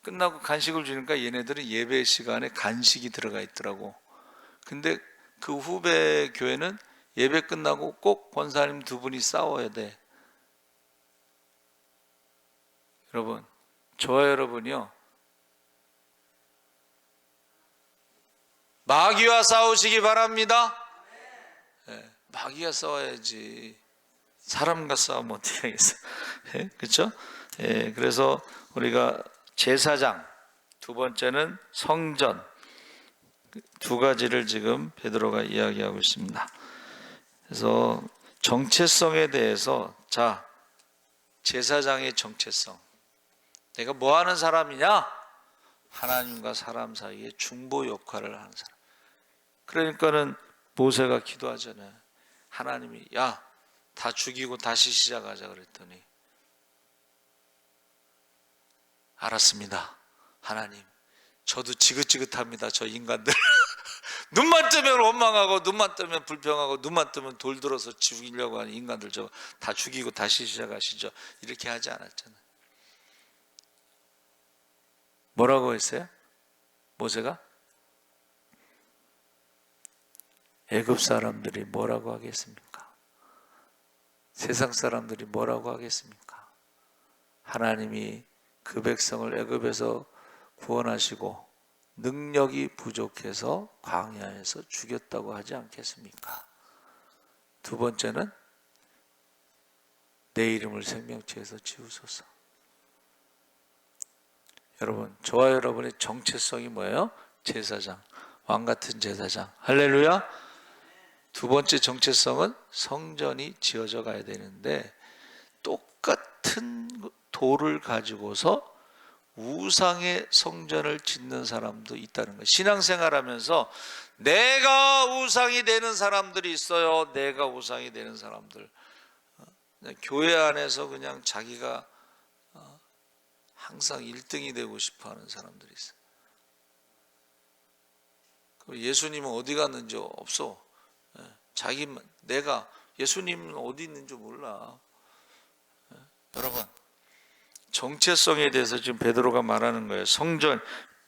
A: 끝나고 간식을 주니까 얘네들은 예배 시간에 간식이 들어가 있더라고. 근데 그 후배 교회는 예배 끝나고 꼭 권사님 두 분이 싸워야 돼. 여러분, 저와 여러분이요, 마귀와 싸우시기 바랍니다. 마귀와 싸워야지. 사람과 싸우면 어떻게 하겠어요? 그렇죠? 그래서 우리가 제사장, 두 번째는 성전, 두 가지를 지금 베드로가 이야기하고 있습니다. 그래서 정체성에 대해서, 자, 제사장의 정체성. 내가 뭐 하는 사람이냐? 하나님과 사람 사이에 중보 역할을 하는 사람. 그러니까는 모세가 기도하잖아요. 하나님이 야, 다 죽이고 다시 시작하자 그랬더니 알았습니다. 하나님, 저도 지긋지긋합니다. 저 인간들. 눈만 뜨면 원망하고 눈만 뜨면 불평하고 눈만 뜨면 돌 들어서 죽이려고 하는 인간들 저 다 죽이고 다시 시작하시죠. 이렇게 하지 않았잖아요. 뭐라고 했어요? 모세가? 애굽 사람들이 뭐라고 하겠습니까? 세상 사람들이 뭐라고 하겠습니까? 하나님이 그 백성을 애굽에서 구원하시고 능력이 부족해서 광야에서 죽였다고 하지 않겠습니까? 두 번째는 내 이름을 생명책에서 지우소서. 여러분, 저와 여러분의 정체성이 뭐예요? 제사장, 왕같은 제사장. 할렐루야. 두 번째 정체성은 성전이 지어져 가야 되는데 똑같은 돌을 가지고서 우상의 성전을 짓는 사람도 있다는 거예요. 신앙생활하면서 내가 우상이 되는 사람들이 있어요. 내가 우상이 되는 사람들. 교회 안에서 그냥 자기가 항상 1등이 되고 싶어하는 사람들이 있어요. 예수님은 어디 갔는지 없어. 자기만, 내가 예수님은 어디 있는지 몰라. 여러분, 정체성에 대해서 지금 베드로가 말하는 거예요. 성전,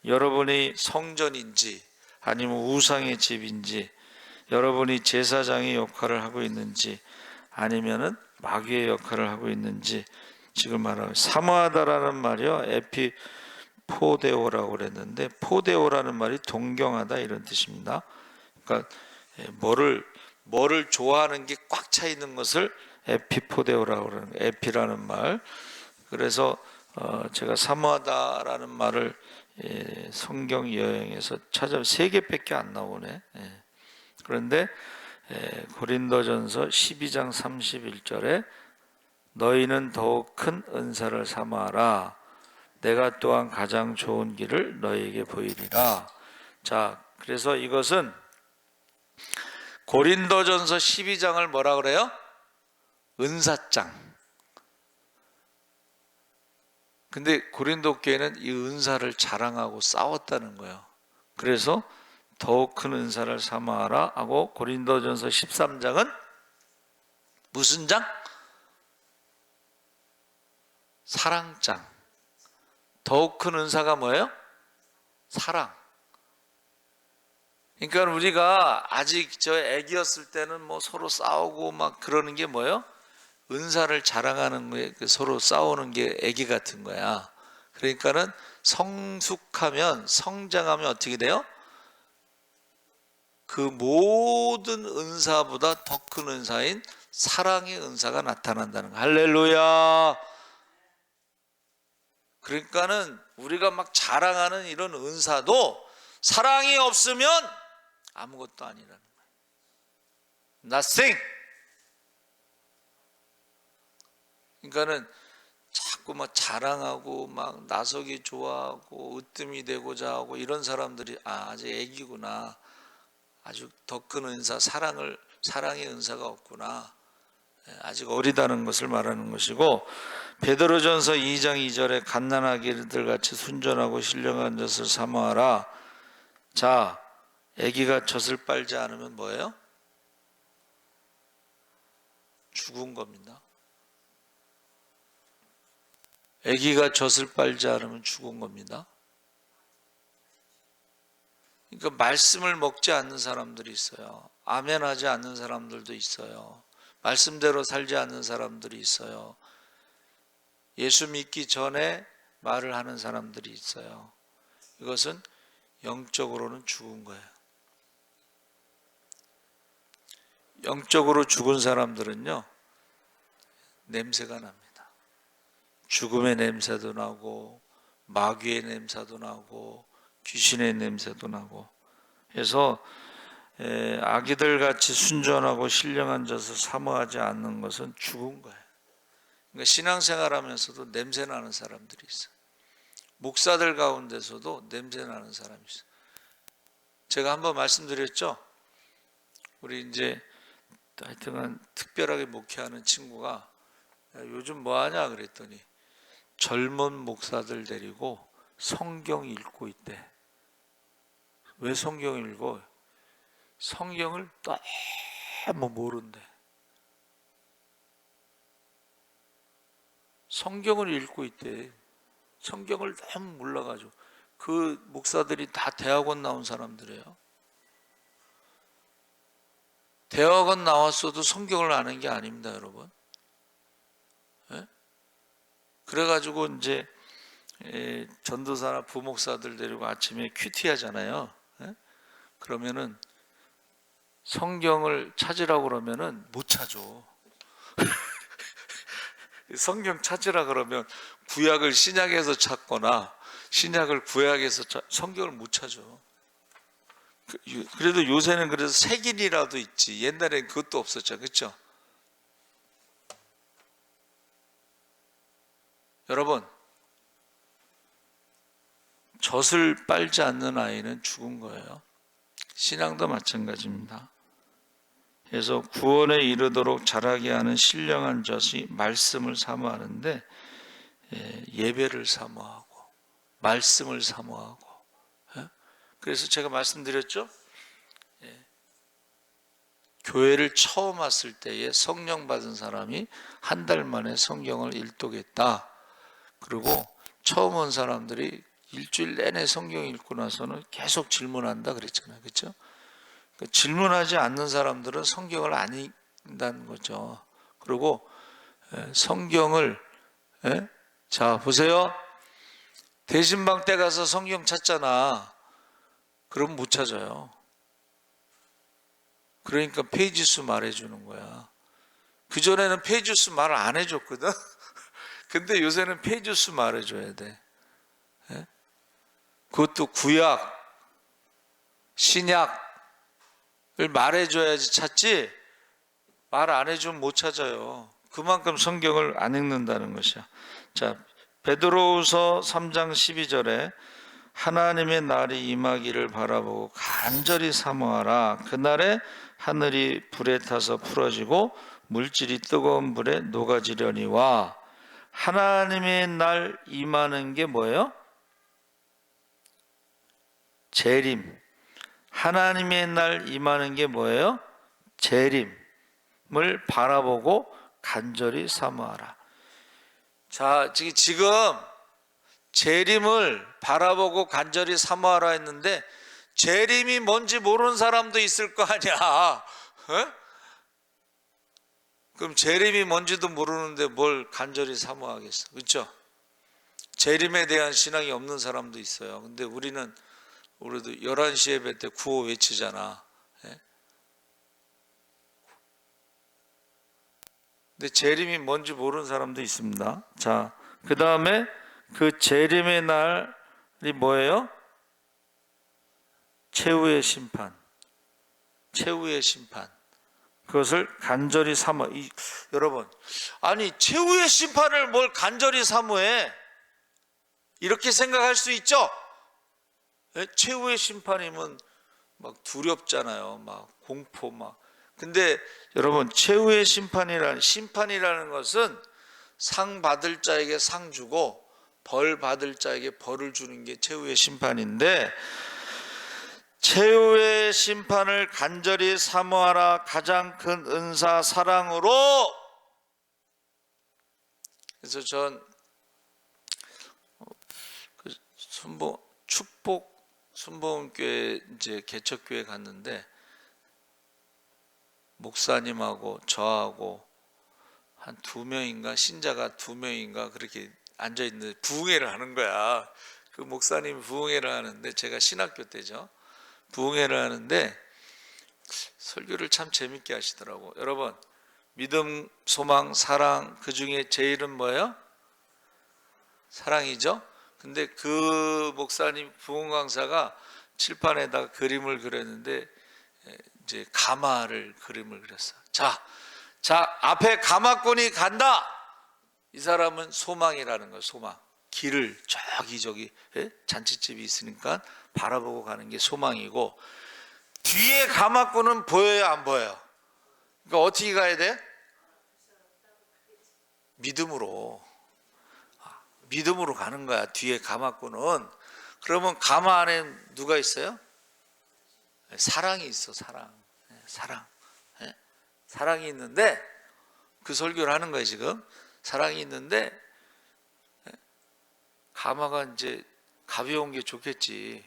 A: 여러분이 성전인지 아니면 우상의 집인지, 여러분이 제사장의 역할을 하고 있는지 아니면은 마귀의 역할을 하고 있는지 지금 말하는 사모하다라는 말이요, 에피포데오라고 그랬는데 포데오라는 말이 동경하다 이런 뜻입니다. 그러니까 뭐를 좋아하는 게 꽉 차 있는 것을 에피포데오라고 그러는 거예요. 에피라는 말. 그래서 제가 사모하다라는 말을 성경 여행에서 찾아보면 3개밖에 안 나오네. 그런데 고린도전서 12장 31절에 너희는 더욱 큰 은사를 사모하라. 내가 또한 가장 좋은 길을 너희에게 보이리라. 자, 그래서 이것은 고린도전서 12장을 뭐라 그래요? 은사장. 근데 고린도 교회는 이 은사를 자랑하고 싸웠다는 거예요. 그래서 더욱 큰 은사를 사모하라 하고 고린도전서 13장은 무슨 장? 사랑장. 더욱 큰 은사가 뭐예요? 사랑. 그러니까 우리가 아직 저 애기였을 때는 뭐 서로 싸우고 막 그러는 게 뭐예요? 은사를 자랑하는 게 서로 싸우는 게 애기 같은 거야. 그러니까는 성숙하면 성장하면 어떻게 돼요? 그 모든 은사보다 더 큰 은사인 사랑의 은사가 나타난다는 거. 할렐루야. 그러니까는 우리가 막 자랑하는 이런 은사도 사랑이 없으면 아무것도 아니라는 거예요. Nothing. 그러니까는 자꾸 막 자랑하고 막 나서기 좋아하고 으뜸이 되고자 하고 이런 사람들이 아직 애기구나. 아주 더 큰 은사, 사랑의 은사가 없구나. 아직 어리다는 것을 말하는 것이고, 베드로전서 2장 2절에 갓난아기들 같이 순전하고 신령한 젖을 사모하라. 자, 아기가 젖을 빨지 않으면 뭐예요? 죽은 겁니다. 아기가 젖을 빨지 않으면 죽은 겁니다. 그러니까 말씀을 먹지 않는 사람들이 있어요. 아멘하지 않는 사람들도 있어요. 말씀대로 살지 않는 사람들이 있어요. 예수 믿기 전에 말을 하는 사람들이 있어요. 이것은 영적으로는 죽은 거예요. 영적으로 죽은 사람들은요, 냄새가 납니다. 죽음의 냄새도 나고 마귀의 냄새도 나고 귀신의 냄새도 나고. 그래서 아기들 같이 순전하고 신령한 젖을 사모하지 않는 것은 죽은 거예요. 그러니까 신앙생활하면서도 냄새 나는 사람들이 있어요. 목사들 가운데서도 냄새 나는 사람이 있어요. 제가 한번 말씀드렸죠. 우리 이제 하여튼간 특별하게 목회하는 친구가 요즘 뭐 하냐 그랬더니 젊은 목사들 데리고 성경 읽고 있대. 왜 성경 읽어? 성경을 너무 모른대. 성경을 읽고 있대. 성경을 너무 몰라가지고. 그 목사들이 다 대학원 나온 사람들이에요. 대학원 나왔어도 성경을 아는 게 아닙니다, 여러분. 예? 그래가지고 이제 전도사나 부목사들 데리고 아침에 큐티 하잖아요. 예? 그러면은 성경을 찾으라고 그러면은 못 찾아. 성경 찾으라 그러면 구약을 신약에서 찾거나 신약을 구약에서 성경을 못 찾아. 그래도 요새는 그래서 색인이라도 있지. 옛날엔 그것도 없었죠, 그렇죠? 여러분, 젖을 빨지 않는 아이는 죽은 거예요. 신앙도 마찬가지입니다. 그래서 구원에 이르도록 자라게 하는 신령한 젖이 말씀을 사모하는데 예배를 사모하고 말씀을 사모하고. 그래서 제가 말씀드렸죠. 교회를 처음 왔을 때에 성령 받은 사람이 한 달 만에 성경을 일독했다. 그리고 처음 온 사람들이 일주일 내내 성경 읽고 나서는 계속 질문한다 그랬잖아요, 그렇죠? 질문하지 않는 사람들은 성경을 안 읽는다는 거죠. 그리고 성경을 자 보세요. 대신방 때 가서 성경 찾잖아. 그럼 못 찾아요. 그러니까 페이지 수 말해주는 거야. 그전에는 페이지 수 말을 안 해줬거든. 근데 요새는 페이지 수 말해줘야 돼. 그것도 구약, 신약 말해줘야지 찾지, 말 안 해주면 못 찾아요. 그만큼 성경을 안 읽는다는 것이야. 자, 베드로후서 3장 12절에 하나님의 날이 임하기를 바라보고 간절히 사모하라. 그날에 하늘이 불에 타서 풀어지고 물질이 뜨거운 불에 녹아지려니와. 하나님의 날 임하는 게 뭐예요? 재림. 하나님의 날 임하는 게 뭐예요? 재림을 바라보고 간절히 사모하라. 자, 지금 재림을 바라보고 간절히 사모하라 했는데 재림이 뭔지 모르는 사람도 있을 거 아니야. 그럼 재림이 뭔지도 모르는데 뭘 간절히 사모하겠어, 그렇죠? 재림에 대한 신앙이 없는 사람도 있어요. 근데 우리도 11시 예배 때 구호 외치잖아. 근데 재림이 뭔지 모르는 사람도 있습니다. 자, 그 다음에 그 재림의 날이 뭐예요? 최후의 심판. 최후의 심판. 그것을 간절히 여러분, 아니 최후의 심판을 뭘 간절히 사모해? 이렇게 생각할 수 있죠? 최후의 심판이면 막 두렵잖아요. 막 공포 막. 근데 여러분, 최후의 심판이라는 것은 상 받을 자에게 상 주고 벌 받을 자에게 벌을 주는 게 최후의 심판인데, 최후의 심판을 간절히 사모하라. 가장 큰 은사 사랑으로. 그래서 전 축복 순복음교회 이제 개척교회 갔는데 목사님하고 저하고 한 2명인가 신자가 2명인가 그렇게 앉아 있는데 부흥회를 하는 거야. 그 목사님이 부흥회를 하는데 제가 신학교 때죠. 부흥회를 하는데 설교를 참 재밌게 하시더라고. 여러분, 믿음, 소망, 사랑, 그 중에 제일은 뭐예요? 사랑이죠. 근데 그 목사님 부흥 강사가 칠판에다가 그림을 그렸는데 이제 가마를 그림을 그렸어. 자 앞에 가마꾼이 간다. 이 사람은 소망이라는 거예요. 소망. 길을 저기 잔칫집이 있으니까 바라보고 가는 게 소망이고, 뒤에 가마꾼은 보여요, 안 보여요? 그러니까 어떻게 가야 돼? 믿음으로 가는 거야. 뒤에 가마꾼은. 그러면 가마 안에 누가 있어요? 사랑이 있어. 사랑. 사랑이 있는데, 그 설교를 하는 거예요 지금. 사랑이 있는데 가마가 이제 가벼운 게 좋겠지,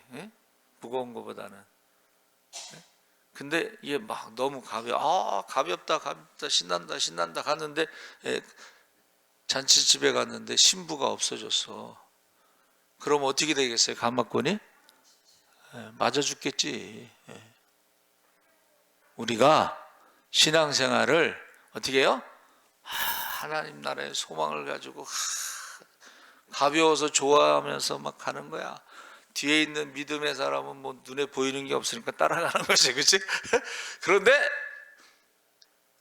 A: 무거운 것보다는. 근데 이게 막 너무 가볍다 신난다 갔는데, 잔치집에 갔는데 신부가 없어졌어. 그럼 어떻게 되겠어요? 가마꾼이 맞아 죽겠지. 우리가 신앙생활을 어떻게 해요? 하나님 나라의 소망을 가지고 가벼워서 좋아하면서 막 가는 거야. 뒤에 있는 믿음의 사람은 뭐 눈에 보이는 게 없으니까 따라가는 거지, 그렇지? 그런데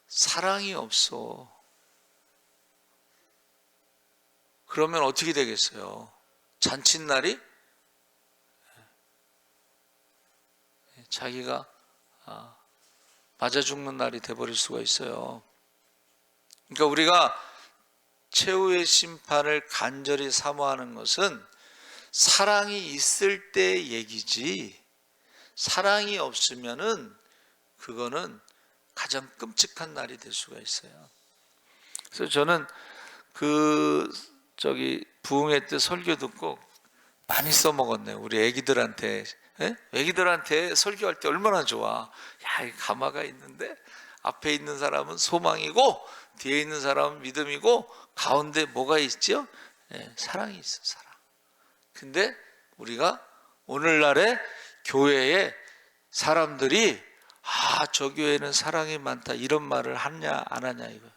A: 사랑이 없어. 그러면 어떻게 되겠어요? 잔칫날이 자기가 맞아 죽는 날이 돼버릴 수가 있어요. 그러니까 우리가 최후의 심판을 간절히 사모하는 것은 사랑이 있을 때 얘기지, 사랑이 없으면은 그거는 가장 끔찍한 날이 될 수가 있어요. 그래서 저는 부흥회 때 설교 듣고 많이 써먹었네요. 우리 애기들한테. 애기들한테 설교할 때 얼마나 좋아. 야, 이 가마가 있는데 앞에 있는 사람은 소망이고 뒤에 있는 사람은 믿음이고 가운데 뭐가 있죠? 사랑이 있어. 사랑. 근데 우리가 오늘날의 교회에 사람들이 저 교회는 사랑이 많다 이런 말을 하냐 안 하냐 이거.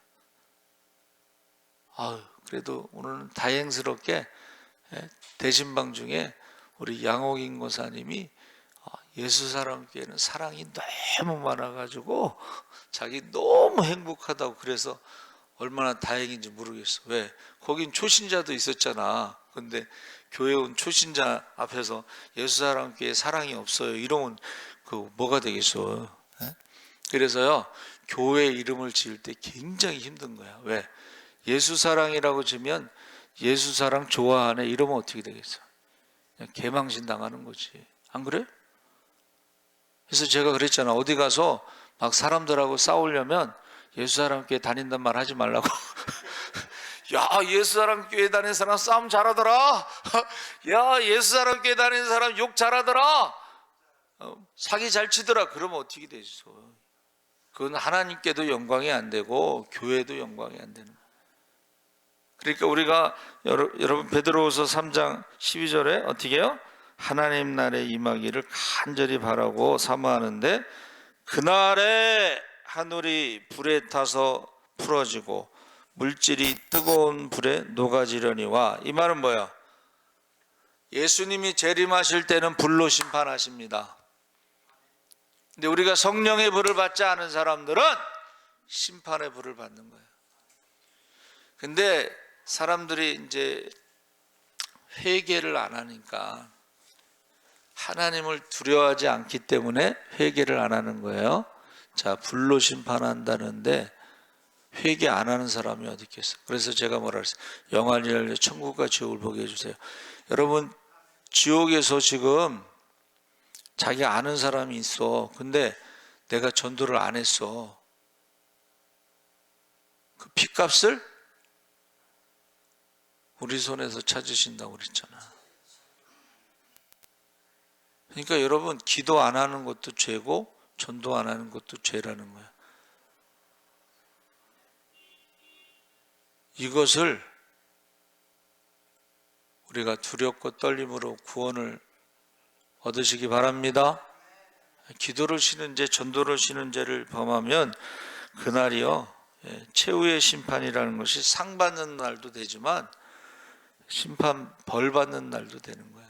A: 그래도 오늘은 다행스럽게 대신방 중에 우리 양옥인 고사님이 예수 사람께는 사랑이 너무 많아가지고 자기 너무 행복하다고, 그래서 얼마나 다행인지 모르겠어. 왜? 거긴 초신자도 있었잖아. 근데 교회 온 초신자 앞에서 예수 사람께 사랑이 없어요 이러면 뭐가 되겠어. 그래서요, 교회 이름을 지을 때 굉장히 힘든 거야. 왜? 예수 사랑이라고 지면 예수 사랑 좋아하네 이러면 어떻게 되겠어? 그냥 개망신 당하는 거지. 안 그래? 그래서 제가 그랬잖아. 어디 가서 막 사람들하고 싸우려면 예수 사랑교회 다닌단 말 하지 말라고. 야, 예수 사랑교회 다니는 사람 싸움 잘하더라. 야, 예수 사랑교회 다니는 사람 욕 잘하더라. 사기 잘 치더라. 그러면 어떻게 되겠어? 그건 하나님께도 영광이 안 되고 교회도 영광이 안 되는 거야. 그러니까 우리가 여러분 베드로후서 3장 12절에 어떻게 해요? 하나님 나라에 임하기를 간절히 바라고 사모하는데 그날에 하늘이 불에 타서 풀어지고 물질이 뜨거운 불에 녹아지려니와. 이 말은 뭐야? 예수님이 재림하실 때는 불로 심판하십니다. 근데 우리가 성령의 불을 받지 않은 사람들은 심판의 불을 받는 거예요. 근데 사람들이 이제 회개를 안 하니까, 하나님을 두려워하지 않기 때문에 회개를 안 하는 거예요. 자, 불로 심판한다는데 회개 안 하는 사람이 어디 있겠어? 그래서 제가 뭐라 그랬어요? 영안이 열려 천국과 지옥을 보게 해주세요. 여러분, 지옥에서 지금 자기 아는 사람이 있어. 근데 내가 전도를 안 했어. 그 핏값을 우리 손에서 찾으신다고 그랬잖아. 그러니까 여러분, 기도 안 하는 것도 죄고 전도 안 하는 것도 죄라는 거야. 이것을 우리가 두렵고 떨림으로 구원을 얻으시기 바랍니다. 기도를 쉬는 죄, 전도를 쉬는 죄를 범하면 그날이요, 최후의 심판이라는 것이 상 받는 날도 되지만 심판 벌 받는 날도 되는 거야.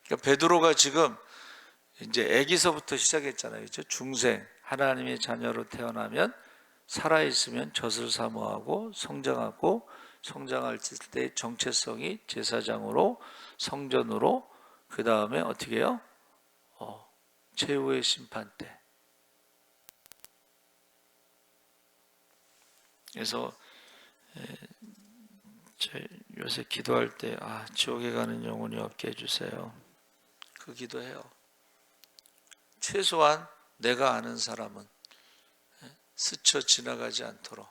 A: 그러니까 베드로가 지금 이제 애기서부터 시작했잖아요. 그렇죠? 중생, 하나님의 자녀로 태어나면 살아있으면 젖을 사모하고 성장하고 성장할 때 정체성이 제사장으로, 성전으로, 그 다음에 어떻게 해요? 최후의 심판 때. 그래서 요새 기도할 때 지옥에 가는 영혼이 없게 해주세요. 그 기도해요. 최소한 내가 아는 사람은 스쳐 지나가지 않도록.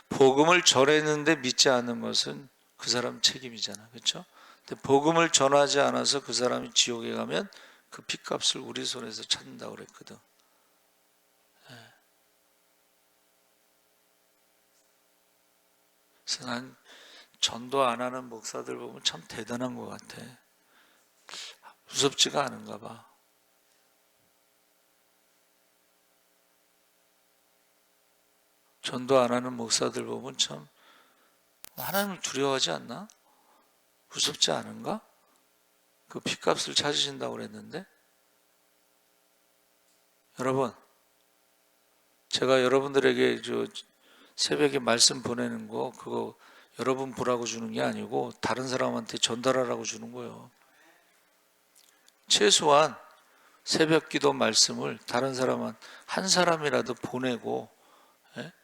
A: 복음을 전했는데 믿지 않는 것은 그 사람 책임이잖아, 그렇죠? 근데 복음을 전하지 않아서 그 사람이 지옥에 가면 그 핏값을 우리 손에서 찾는다고 그랬거든. 그래서 난 전도 안 하는 목사들 보면 참 대단한 것 같아. 무섭지가 않은가 봐. 전도 안 하는 목사들 보면 참 하나님을 두려워하지 않나? 무섭지 않은가? 그 핏값을 찾으신다고 그랬는데, 여러분, 제가 여러분들에게 새벽에 말씀 보내는 거 그거 여러분 보라고 주는 게 아니고 다른 사람한테 전달하라고 주는 거예요. 최소한 새벽 기도 말씀을 다른 사람한 한 사람이라도 보내고,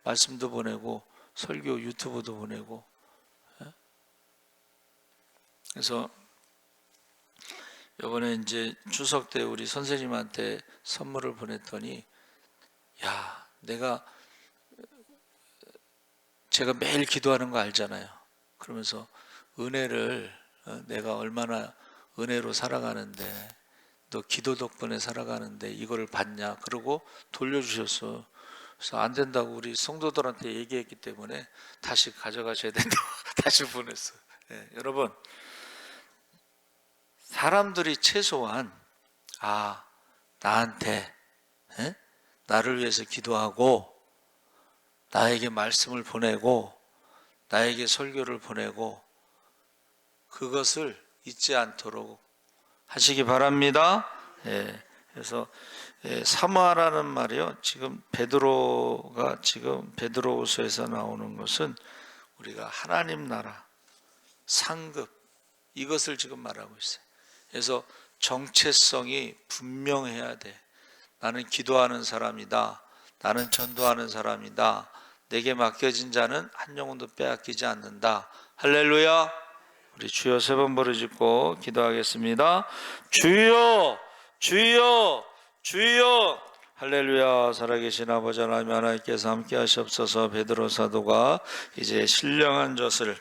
A: 말씀도 보내고 설교 유튜브도 보내고. 그래서 이번에 이제 추석 때 우리 선생님한테 선물을 보냈더니, 제가 매일 기도하는 거 알잖아요. 그러면서 은혜를, 내가 얼마나 은혜로 살아가는데, 너 기도 덕분에 살아가는데 이거를 받냐? 그러고 돌려주셨어. 그래서 안 된다고 우리 성도들한테 얘기했기 때문에 다시 가져가셔야 된다고 다시 보냈어요. 여러분, 사람들이 최소한 나한테 나를 위해서 기도하고 나에게 말씀을 보내고 나에게 설교를 보내고 그것을 잊지 않도록 하시기 바랍니다. 그래서 사모하라는 말이요, 지금 베드로후서에서 나오는 것은 우리가 하나님 나라 상급 이것을 지금 말하고 있어요. 그래서 정체성이 분명해야 돼. 나는 기도하는 사람이다. 나는 전도하는 사람이다. 내게 맡겨진 자는 한 영혼도 빼앗기지 않는다. 할렐루야. 우리 주여 3번 부르짖고 기도하겠습니다. 주여, 주여, 주여. 할렐루야. 살아계신 아버지 하나님, 하나님께서 함께 하시옵소서. 베드로 사도가 이제 신령한 젖을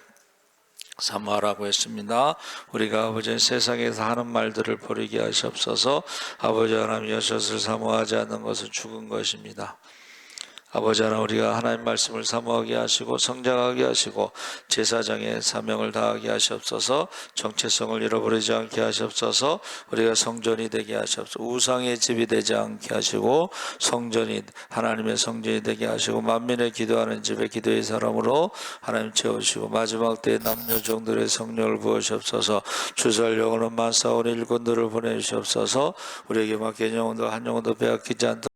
A: 사모하라고 했습니다. 우리가 아버지 세상에서 하는 말들을 버리게 하시옵소서. 아버지 하나님, 여섯을 사모하지 않는 것은 죽은 것입니다. 아버지 하나님, 우리가 하나님 말씀을 사모하게 하시고 성장하게 하시고 제사장의 사명을 다하게 하시옵소서. 정체성을 잃어버리지 않게 하시옵소서. 우리가 성전이 되게 하시옵소서. 우상의 집이 되지 않게 하시고 성전이 하나님의 성전이 되게 하시고 만민의 기도하는 집의 기도의 사람으로 하나님 채우시고 마지막 때에 남녀 종들의 성령을 부으시옵소서. 주설 영혼은 만사온 일꾼들을 보내주시옵소서. 우리에게 맡긴 영혼도 한 영혼도 빼앗기지 않도록